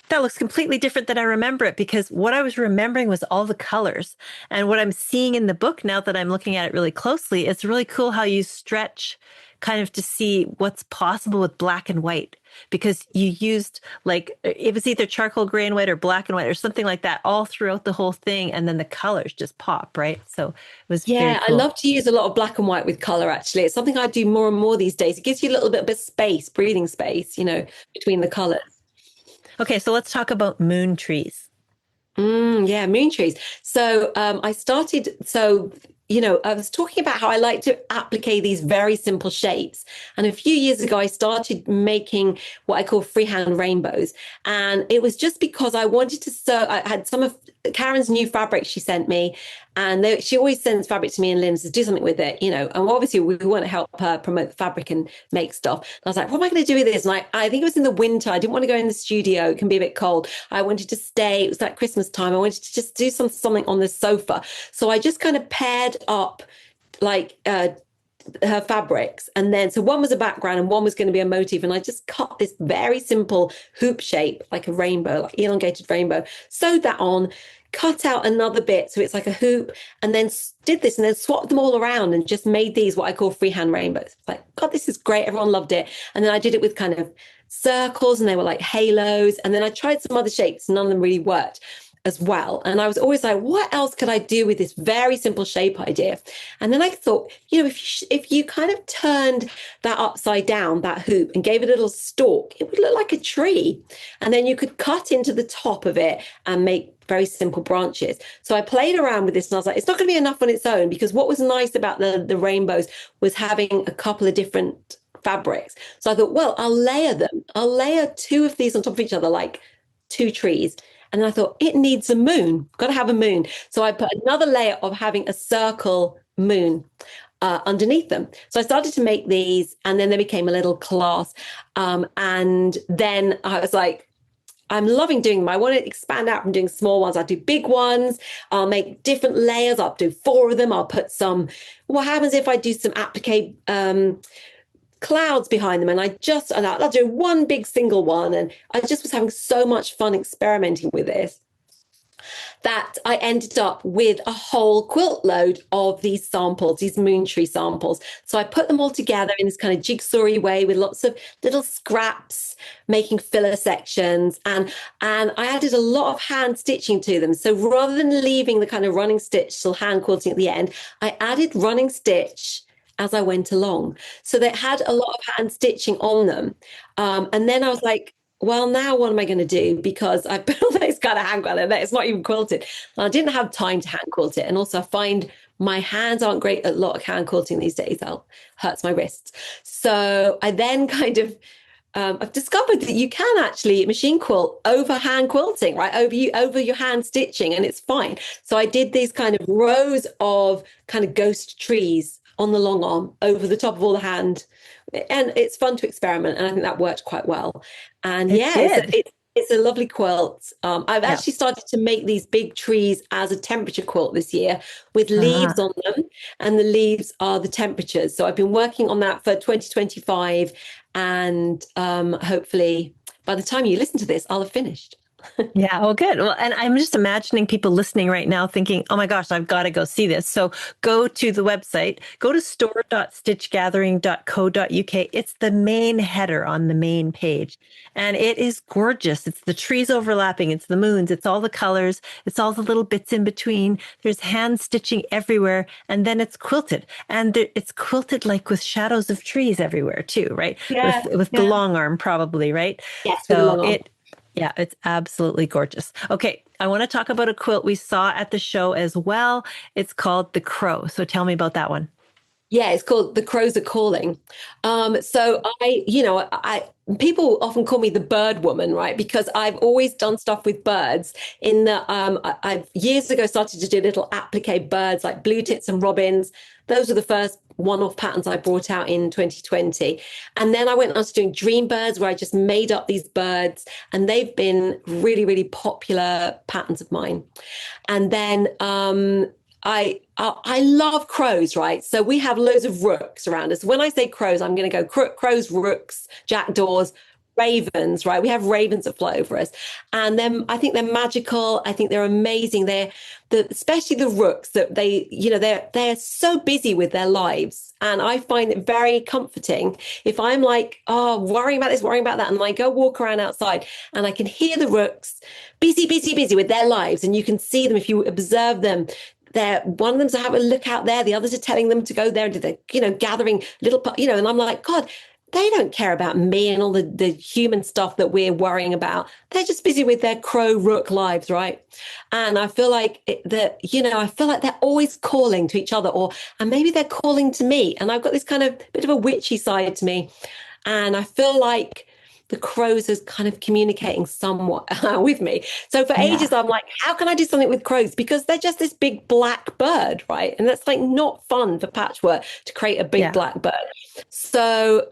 that looks completely different than I remember it, because what I was remembering was all the colors. And what I'm seeing in the book now that I'm looking at it really closely, it's really cool how you stretch kind of to see what's possible with black and white, because you used it was either charcoal gray and white or black and white or something like that all throughout the whole thing. And then the colors just pop, right? So it was very cool. I love to use a lot of black and white with color, actually. It's something I do more and more these days. It gives you a little bit of space, breathing space, between the colors. Okay, so let's talk about moon trees. Yeah, moon trees. So I was talking about how I like to applique these very simple shapes. And a few years ago, I started making what I call freehand rainbows. And it was just because I wanted to sew. I had some of Karen's new fabric she sent me, And she always sends fabric to me and Lynn says, do something with it, and obviously we want to help her promote the fabric and make stuff. And I was like, what am I going to do with this? And I think it was in the winter. I didn't want to go in the studio. It can be a bit cold. I wanted to stay. It was like Christmas time. I wanted to just do something on the sofa. So I just kind of paired up like her fabrics, and then so one was a background and one was going to be a motif, and I just cut this very simple hoop shape like a rainbow, like elongated rainbow, sewed that on, cut out another bit so it's like a hoop, and then did this and then swapped them all around and just made these what I call freehand rainbows. Like, God, this is great, everyone loved it. And then I did it with kind of circles and they were like halos, and then I tried some other shapes, none of them really worked as well. And I was always like, what else could I do with this very simple shape idea? And then I thought, if you kind of turned that upside down, that hoop, and gave it a little stalk, it would look like a tree. And then you could cut into the top of it and make very simple branches. So I played around with this and I was like, it's not going to be enough on its own, because what was nice about the rainbows was having a couple of different fabrics. So I thought, well, I'll layer them. I'll layer two of these on top of each other, like two trees. And then I thought, it needs a moon, got to have a moon. So I put another layer of having a circle moon underneath them. So I started to make these, and then they became a little class. And then I was like, I'm loving doing them. I want to expand out from doing small ones. I'll do big ones. I'll make different layers. I'll do 4 of them. I'll put some, what happens if I do some applique clouds behind them, and I'll do one big single one, and I just was having so much fun experimenting with this that I ended up with a whole quilt load of these samples, these moon tree samples. So I put them all together in this kind of jigsaw-y way with lots of little scraps, making filler sections, and I added a lot of hand stitching to them. So rather than leaving the kind of running stitch till hand quilting at the end, I added running stitch as I went along. So they had a lot of hand stitching on them. And then I was like, well, now what am I going to do? Because I built this kind of hand quilt and it's not even quilted. And I didn't have time to hand quilt it. And also I find my hands aren't great at a lot of hand quilting these days. That hurts my wrists. So I then kind of I've discovered that you can actually machine quilt over hand quilting, right? Over your hand stitching, and it's fine. So I did these kind of rows of kind of ghost trees on the long arm over the top of all the hand, and it's fun to experiment, and I think that worked quite well. And it's a lovely quilt. I've actually started to make these big trees as a temperature quilt this year with leaves on them, and the leaves are the temperatures. So I've been working on that for 2025, and hopefully by the time you listen to this, I'll have finished. Yeah, well, good. Well, and I'm just imagining people listening right now thinking, oh my gosh, I've got to go see this. So go to the website, go to store.stitchgathering.co.uk. It's the main header on the main page. And it is gorgeous. It's the trees overlapping. It's the moons. It's all the colors. It's all the little bits in between. There's hand stitching everywhere. And then it's quilted. And it's quilted like with shadows of trees everywhere too, right? Yeah, with the long arm probably, right? Yes, So with the long arm. Yeah, it's absolutely gorgeous. Okay, I want to talk about a quilt we saw at the show as well. It's called The Crow. So tell me about that one. Yeah, it's called The Crows Are Calling. So people often call me the bird woman, right? Because I've always done stuff with birds. I've years ago started to do little applique birds like blue tits and robins. Those were the first one-off patterns I brought out in 2020. And then I went on to doing dream birds, where I just made up these birds, and they've been really, really popular patterns of mine. And then I love crows, right? So we have loads of rooks around us. When I say crows, I'm going to go crows, rooks, jackdaws, ravens, right? We have ravens that fly over us, and then I think they're magical. I think they're amazing. Especially the rooks, that they're so busy with their lives, and I find it very comforting if I'm like, oh, worrying about this, worrying about that, and I go walk around outside and I can hear the rooks busy with their lives, and you can see them if you observe them. One of them's have a look out there, the others are telling them to go there, and they're gathering little, and I'm like, God, they don't care about me and all the human stuff that we're worrying about. They're just busy with their crow rook lives, right? And I feel like I feel like they're always calling to each other, and maybe they're calling to me. And I've got this kind of bit of a witchy side to me, and I feel like the crows as kind of communicating somewhat with me. So for Yeah. ages, I'm like, how can I do something with crows? Because they're just this big black bird, right? And that's like not fun for patchwork to create a big Yeah. black bird. So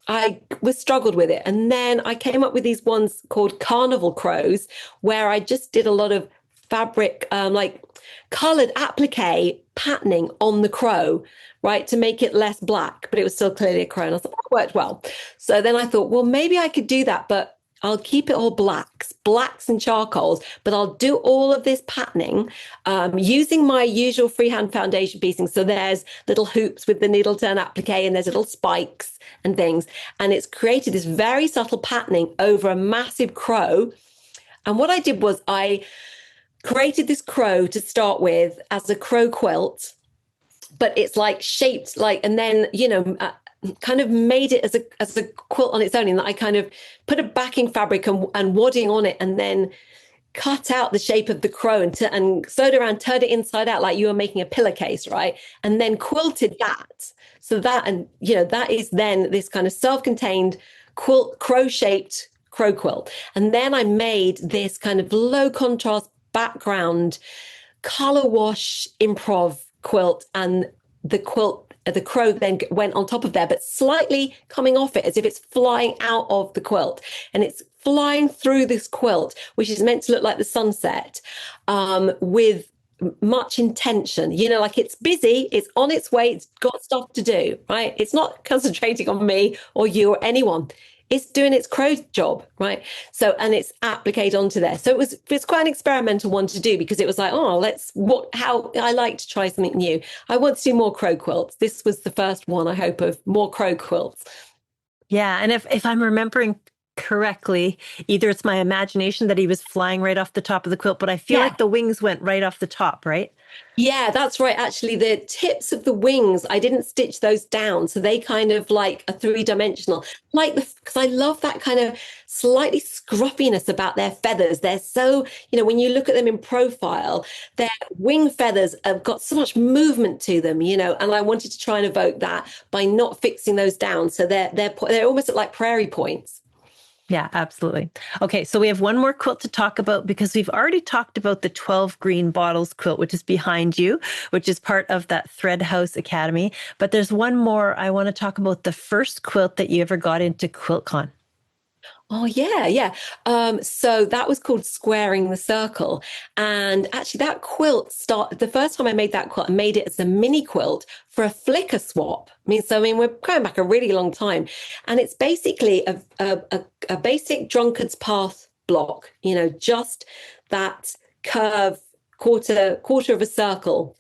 I was struggled with it. And then I came up with these ones called carnival crows, where I just did a lot of fabric, like colored applique patterning on the crow, right, to make it less black, but it was still clearly a crow. And I thought that worked well. So then I thought, well, maybe I could do that, but I'll keep it all blacks and charcoals, but I'll do all of this patterning using my usual freehand foundation piecing. So there's little hoops with the needle turn applique, and there's little spikes and things. And it's created this very subtle patterning over a massive crow. And what I did was I created this crow to start with as a crow quilt, but it's like shaped like, and then, kind of made it as a quilt on its own, in that I kind of put a backing fabric and wadding on it, and then cut out the shape of the crow and sewed around, turned it inside out like you were making a pillowcase, right? And then quilted that. So that, and that is then this kind of self-contained crow-shaped crow quilt. And then I made this kind of low contrast background color wash improv quilt, and the crow then went on top of there, but slightly coming off it as if it's flying out of the quilt, and it's flying through this quilt, which is meant to look like the sunset, with much intention, like it's busy, it's on its way, it's got stuff to do, right? It's not concentrating on me or you or anyone. It's doing its crow job, right? So, and it's appliqued onto there. So it's quite an experimental one to do, because it was like, how I like to try something new. I want to do more crow quilts. This was the first one, I hope, of more crow quilts. Yeah. And if I'm remembering correctly, either it's my imagination that he was flying right off the top of the quilt, but I feel like the wings went right off the top, right? Yeah, that's right. Actually, the tips of the wings, I didn't stitch those down. So they kind of like a three-dimensional, because I love that kind of slightly scruffiness about their feathers. They're so, when you look at them in profile, their wing feathers have got so much movement to them, and I wanted to try and evoke that by not fixing those down. So they're almost like prairie points. Yeah, absolutely. Okay, so we have one more quilt to talk about, because we've already talked about the 12 Green Bottles quilt, which is behind you, which is part of that Thread House Academy. But there's one more. I want to talk about the first quilt that you ever got into QuiltCon. Oh, yeah. So that was called Squaring the Circle. And actually that quilt the first time I made that quilt, I made it as a mini quilt for a flicker swap. We're going back a really long time. And it's basically a basic drunkard's path block, just that curve, quarter of a circle.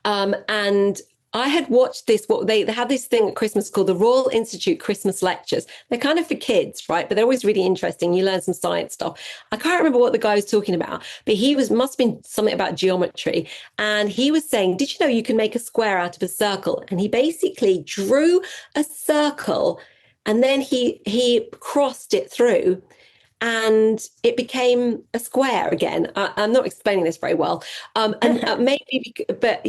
And I had watched this, they have this thing at Christmas called the Royal Institute Christmas Lectures. They're kind of for kids, right? But they're always really interesting. You learn some science stuff. I can't remember what the guy was talking about, but must have been something about geometry. And he was saying, did you know you can make a square out of a circle? And he basically drew a circle, and then he crossed it through, and it became a square again. I'm not explaining this very well. Maybe, but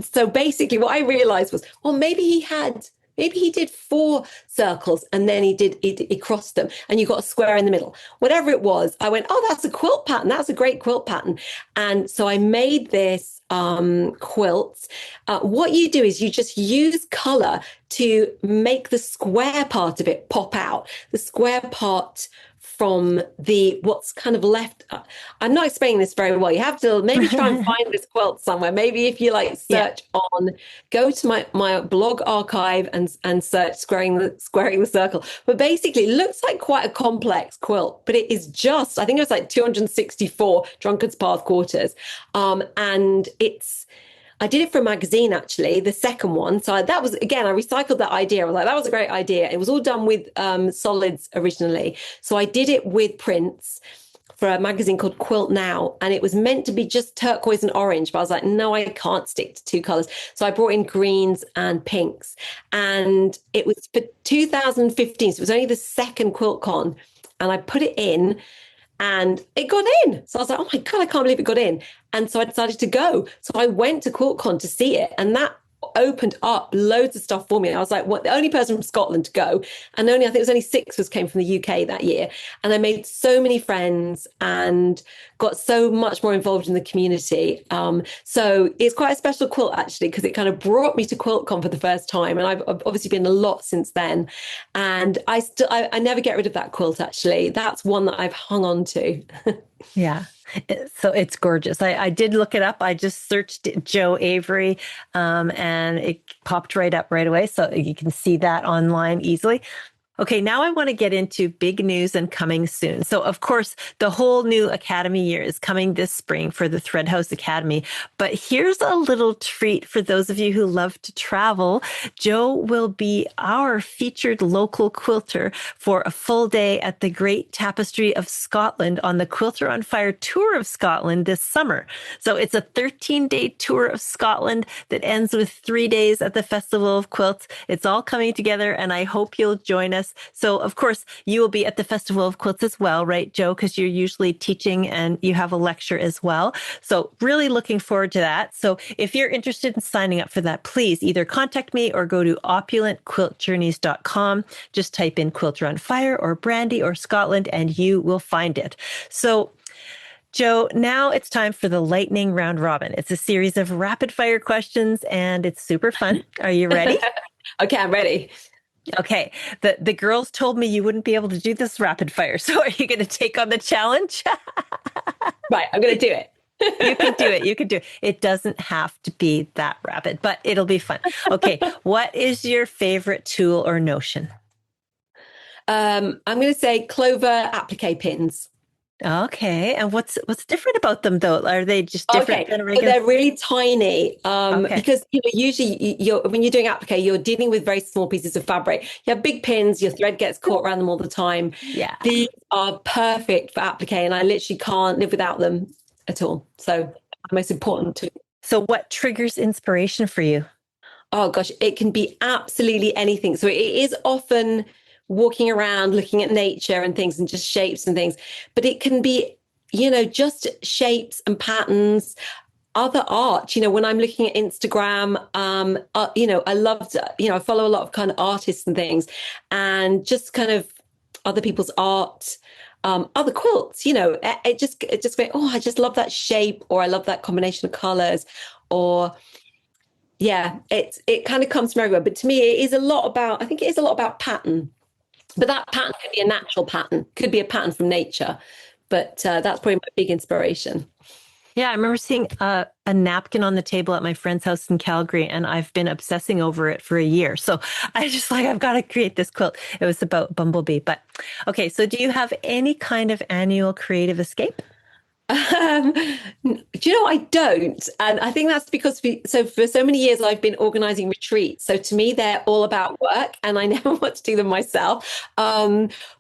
so basically what I realized was, maybe he did 4 circles, and then he crossed them, and you got a square in the middle. Whatever it was, I went, that's a quilt pattern. That's a great quilt pattern. And so I made this quilts. What you do is you just use color to make the square part of it pop out. The square part from what's kind of left. I'm not explaining this very well. You have to maybe try and find this quilt somewhere. Maybe if you search go to my blog archive and search squaring the circle. But basically it looks like quite a complex quilt, but it is just, I think it was like 264 Drunkard's Path quarters. And I did it for a magazine, actually, the second one. So that was, again, I recycled that idea. I was like, that was a great idea. It was all done with solids originally. So I did it with prints for a magazine called Quilt Now. And it was meant to be just turquoise and orange. But I was like, no, I can't stick to 2 colors. So I brought in greens and pinks. And it was for 2015. So it was only the second QuiltCon. And I put it in, and it got in. So I was like, oh my God, I can't believe it got in. And so I decided to go. So I went to QuiltCon to see it. And that opened up loads of stuff for me. I was like, what, the only person from Scotland to go. And only, I think it was only 6 was came from the UK that year. And I made so many friends and got so much more involved in the community. So it's quite a special quilt actually, because it kind of brought me to QuiltCon for the first time. And I've obviously been a lot since then. And I never get rid of that quilt actually. That's one that I've hung on to. Yeah. So it's gorgeous. I did look it up. I just searched Joe Avery, and it popped right up right away. So you can see that online easily. Okay, now I want to get into big news and coming soon. So, of course, the whole new Academy year is coming this spring for the Thread House Academy. But here's a little treat for those of you who love to travel. Joe will be our featured local quilter for a full day at the Great Tapestry of Scotland on the Quilter on Fire Tour of Scotland this summer. So it's a 13-day tour of Scotland that ends with 3 days at the Festival of Quilts. It's all coming together, and I hope you'll join us. So, of course, you will be at the Festival of Quilts as well, right, Joe? Because you're usually teaching and you have a lecture as well. So really looking forward to that. So if you're interested in signing up for that, please either contact me or go to opulentquiltjourneys.com. Just type in Quilter on Fire or Brandy or Scotland and you will find it. So Joe, now it's time for the lightning round robin. It's a series of rapid fire questions and it's super fun. Are you ready? Okay, I'm ready. Okay. The girls told me you wouldn't be able to do this rapid fire. So are you going to take on the challenge? Right, I'm going to do it. You can do it. You can do it. It doesn't have to be that rapid, but it'll be fun. Okay. What is your favorite tool or notion? I'm going to say Clover applique pins. Okay. And what's different about them though? Are they just different than regular? They're really tiny. Okay. Because usually when you're doing applique, you're dealing with very small pieces of fabric. You have big pins, your thread gets caught around them all the time. Yeah. These are perfect for applique, and I literally can't live without them at all. So most important tool. So what triggers inspiration for you? Oh gosh, it can be absolutely anything. So it is often walking around, looking at nature and things and just shapes and things, but it can be, just shapes and patterns, other art. When I'm looking at Instagram, I love to, I follow a lot of kind of artists and things, and just kind of other people's art, other quilts, it just went, oh, I just love that shape, or I love that combination of colors, or yeah, it kind of comes from everywhere. But to me, it is a lot about, I think it is a lot about pattern. But that pattern could be a natural pattern, could be a pattern from nature. But that's probably my big inspiration. Yeah, I remember seeing a napkin on the table at my friend's house in Calgary, and I've been obsessing over it for a year. So I just I've got to create this quilt. It was about Bumblebee. But okay, so do you have any kind of annual creative escape? Do you know, I don't, and I think that's because for so many years I've been organizing retreats. So to me, they're all about work, and I never want to do them myself.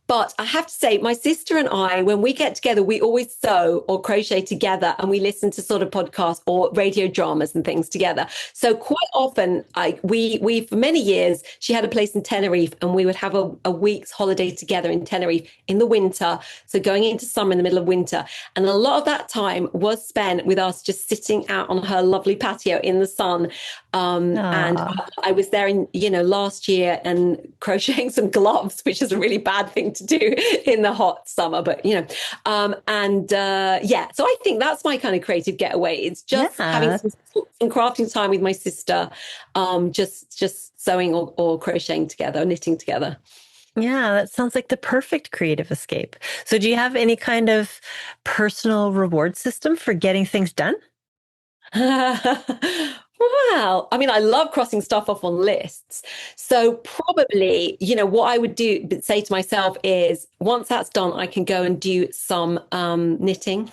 But I have to say, my sister and I, when we get together, we always sew or crochet together, and we listen to sort of podcasts or radio dramas and things together. So quite often, we for many years, she had a place in Tenerife, and we would have a week's holiday together in Tenerife in the winter. So going into summer in the middle of winter, and a lot of that time was spent with us just sitting out on her lovely patio in the sun. And I was there last year and crocheting some gloves, which is a really bad thing to do in the hot summer, but so I think that's my kind of creative getaway. It's just having some crafting time with my sister, just sewing or crocheting together, knitting together. Yeah, that sounds like the perfect creative escape. So do you have any kind of personal reward system for getting things done? Well, I mean, I love crossing stuff off on lists. So probably, what I would say to myself is, once that's done, I can go and do some knitting.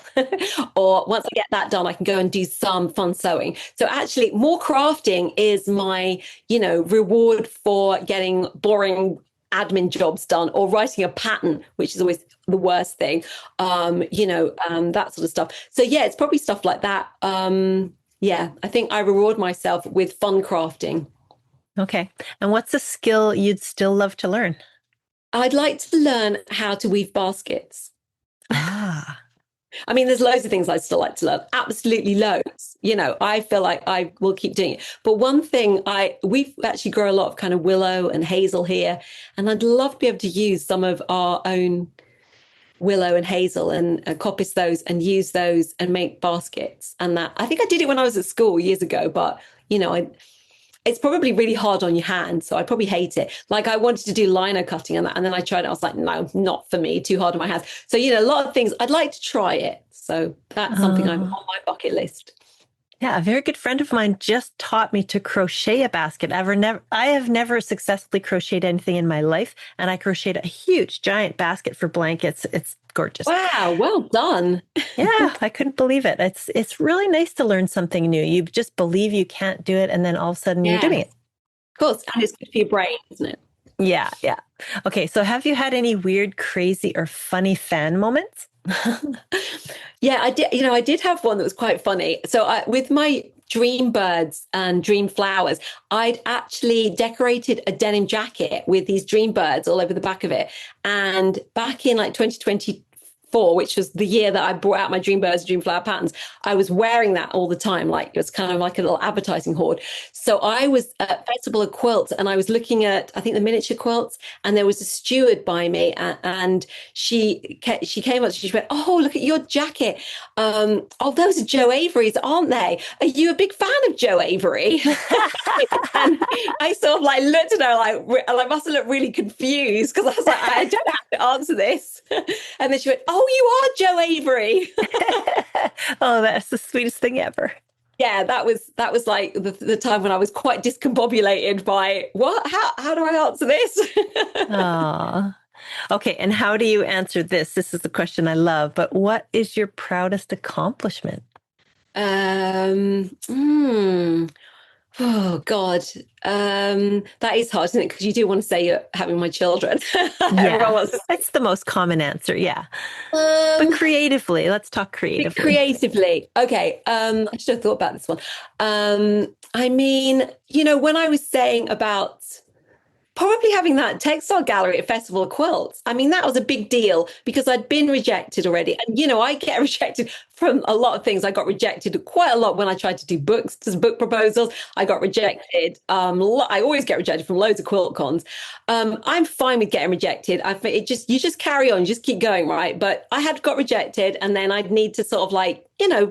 Or once I get that done, I can go and do some fun sewing. So actually, more crafting is my, reward for getting boring admin jobs done, or writing a pattern, which is always the worst thing, that sort of stuff. So yeah, it's probably stuff like that. Yeah, I think I reward myself with fun crafting. Okay. And what's a skill you'd still love to learn? I'd like to learn how to weave baskets. Ah. I mean, there's loads of things I still like to learn, absolutely loads. I feel like I will keep doing it. But one thing we've actually grown a lot of kind of willow and hazel here, and I'd love to be able to use some of our own willow and hazel and coppice those and use those and make baskets. And that, I think I did it when I was at school years ago, but it's probably really hard on your hands, so I probably hate it. Like I wanted to do lino cutting and that, and then I tried it. I was like, no, not for me. Too hard on my hands. So a lot of things I'd like to try it. So that's something I'm on my bucket list. Yeah, a very good friend of mine just taught me to crochet a basket. I have never successfully crocheted anything in my life, and I crocheted a huge, giant basket for blankets. It's gorgeous. Wow, well done. Yeah, I couldn't believe it. It's really nice to learn something new. You just believe you can't do it, and then all of a sudden you're doing it. Of course, and it's good for your brain, isn't it? Yeah, yeah. Okay, so have you had any weird, crazy, or funny fan moments? Yeah, I did. I did have one that was quite funny. So with my dream birds and dream flowers, I'd actually decorated a denim jacket with these dream birds all over the back of it. And back in like 2024, which was the year that I brought out my dream birds, dream flower patterns, I was wearing that all the time. Like it was kind of like a little advertising hoard. So I was at Festival of Quilts and I was looking at, I think, the miniature quilts, and there was a steward by me, and she came up, she went, "Oh, look at your jacket. Oh, those are Joe Avery's, aren't they? Are you a big fan of Joe Avery?" And I sort of like looked at her like I must have looked really confused, because I was like, I don't have to answer this. And then she went, "Oh, you are Joe Avery." Oh, that's the sweetest thing ever. Yeah, that was like the time when I was quite discombobulated by what? How do I answer this? Oh, okay. And how do you answer this? This is the question I love. But what is your proudest accomplishment? Oh God, that is hard, isn't it? Because you do want to say you're having my children. Everyone wants to say. That's the most common answer. Yeah. But creatively, let's talk creatively. Creatively. Okay. I should have thought about this one. I mean, when I was saying about probably having that textile gallery at Festival of Quilts, I mean, that was a big deal because I'd been rejected already. And, I get rejected from a lot of things. I got rejected quite a lot when I tried to do book proposals. I got rejected. I always get rejected from loads of quilt cons. I'm fine with getting rejected. You just carry on, you just keep going, right? But I had got rejected, and then I'd need to sort of like,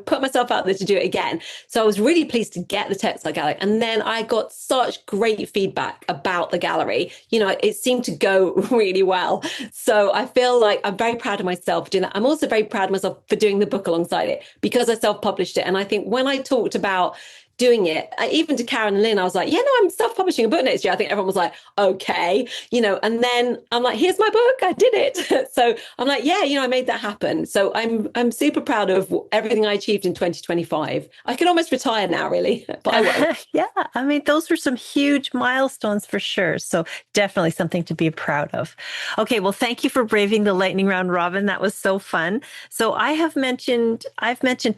put myself out there to do it again. So I was really pleased to get the textile gallery. And then I got such great feedback about the gallery. It seemed to go really well. So I feel like I'm very proud of myself for doing that. I'm also very proud of myself for doing the book alongside it, because I self-published it. And I think when I talked about doing it, even to Karen and Lynn, I was like, yeah, no, I'm self-publishing a book next year. I think everyone was like, okay, and then I'm like, here's my book, I did it. So I'm like, yeah, I made that happen. So I'm super proud of everything I achieved in 2025. I can almost retire now, really, but I won't. Yeah, I mean, those were some huge milestones for sure. So definitely something to be proud of. Okay, well, thank you for braving the lightning round, Robin. That was so fun. So I've mentioned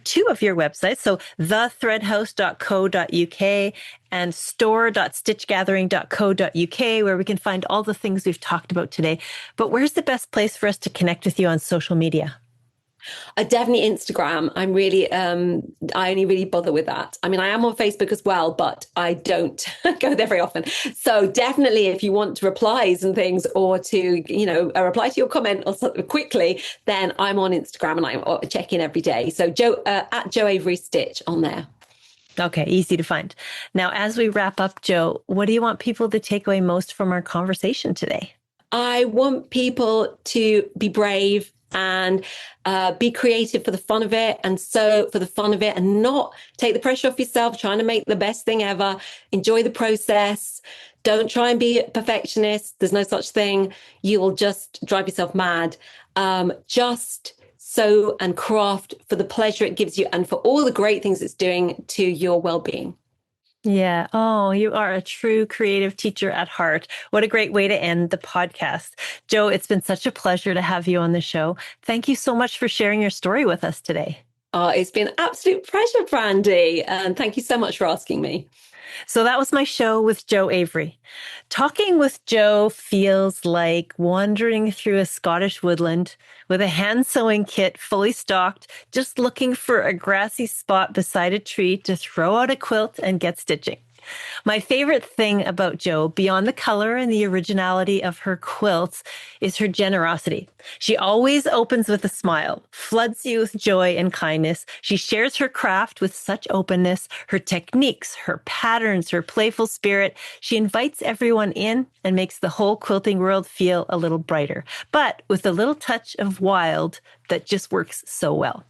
two of your websites. So thethreadhouse.co.uk and store.stitchgathering.co.uk, where we can find all the things we've talked about today. But where's the best place for us to connect with you on social media? Definitely Instagram. I only really bother with that. I mean, I am on Facebook as well, but I don't go there very often. So definitely, if you want to replies and things, or to, a reply to your comment or something quickly, then I'm on Instagram and I check in every day. So at Joe Avery Stitch on there. Okay, easy to find. Now, as we wrap up, Joe, what do you want people to take away most from our conversation today? I want people to be brave and be creative for the fun of it, and sew for the fun of it, and not take the pressure off yourself trying to make the best thing ever. Enjoy the process. Don't try and be a perfectionist. There's no such thing. You will just drive yourself mad. Just sew and craft for the pleasure it gives you and for all the great things it's doing to your well-being. Yeah. Oh, you are a true creative teacher at heart. What a great way to end the podcast. Joe, it's been such a pleasure to have you on the show. Thank you so much for sharing your story with us today. It's been an absolute pleasure, Brandy. And thank you so much for asking me. So that was my show with Jo Avery. Talking with Jo feels like wandering through a Scottish woodland with a hand sewing kit fully stocked, just looking for a grassy spot beside a tree to throw out a quilt and get stitching. My favorite thing about Jo, beyond the color and the originality of her quilts, is her generosity. She always opens with a smile, floods you with joy and kindness. She shares her craft with such openness, her techniques, her patterns, her playful spirit. She invites everyone in and makes the whole quilting world feel a little brighter, but with a little touch of wild that just works so well.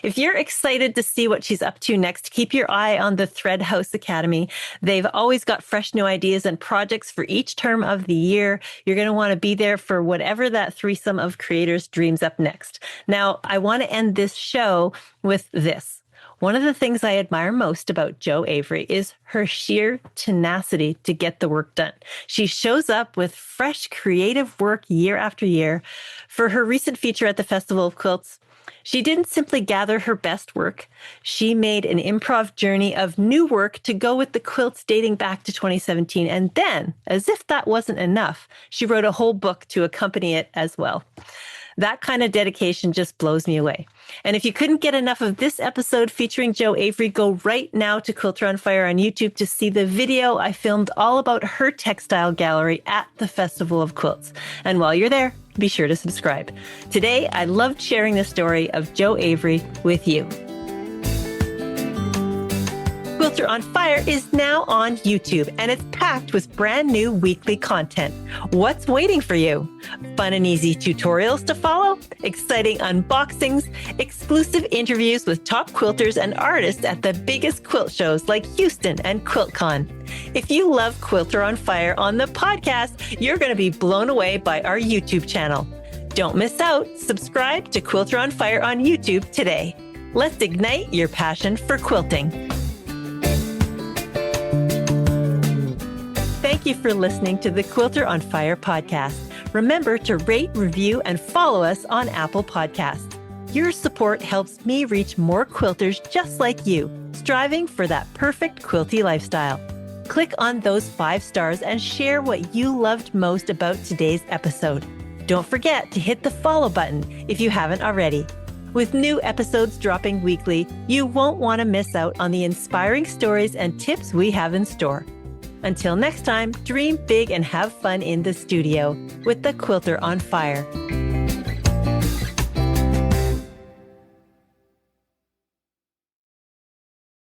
If you're excited to see what she's up to next, keep your eye on the Thread House Academy. They've always got fresh new ideas and projects for each term of the year. You're going to want to be there for whatever that threesome of creators dreams up next. Now, I want to end this show with this. One of the things I admire most about Jo Avery is her sheer tenacity to get the work done. She shows up with fresh, creative work year after year. For her recent feature at the Festival of Quilts, she didn't simply gather her best work. She made an improv journey of new work to go with the quilts dating back to 2017. And then, as if that wasn't enough, she wrote a whole book to accompany it as well. That kind of dedication just blows me away. And if you couldn't get enough of this episode featuring Jo Avery, go right now to Quilter on Fire on YouTube to see the video I filmed all about her textile gallery at the Festival of Quilts. And while you're there, be sure to subscribe. Today, I loved sharing the story of Jo Avery with you. Quilter on Fire is now on YouTube, and it's packed with brand new weekly content. What's waiting for you? Fun and easy tutorials to follow, exciting unboxings, exclusive interviews with top quilters and artists at the biggest quilt shows like Houston and QuiltCon. If you love Quilter on Fire on the podcast, you're going to be blown away by our YouTube channel. Don't miss out. Subscribe to Quilter on Fire on YouTube today. Let's ignite your passion for quilting. Thank you for listening to the Quilter on Fire podcast. Remember to rate, review, and follow us on Apple Podcasts. Your support helps me reach more quilters just like you, striving for that perfect quilty lifestyle. Click on those 5 stars and share what you loved most about today's episode. Don't forget to hit the follow button if you haven't already. With new episodes dropping weekly, you won't want to miss out on the inspiring stories and tips we have in store. Until next time, dream big and have fun in the studio with the Quilter on Fire.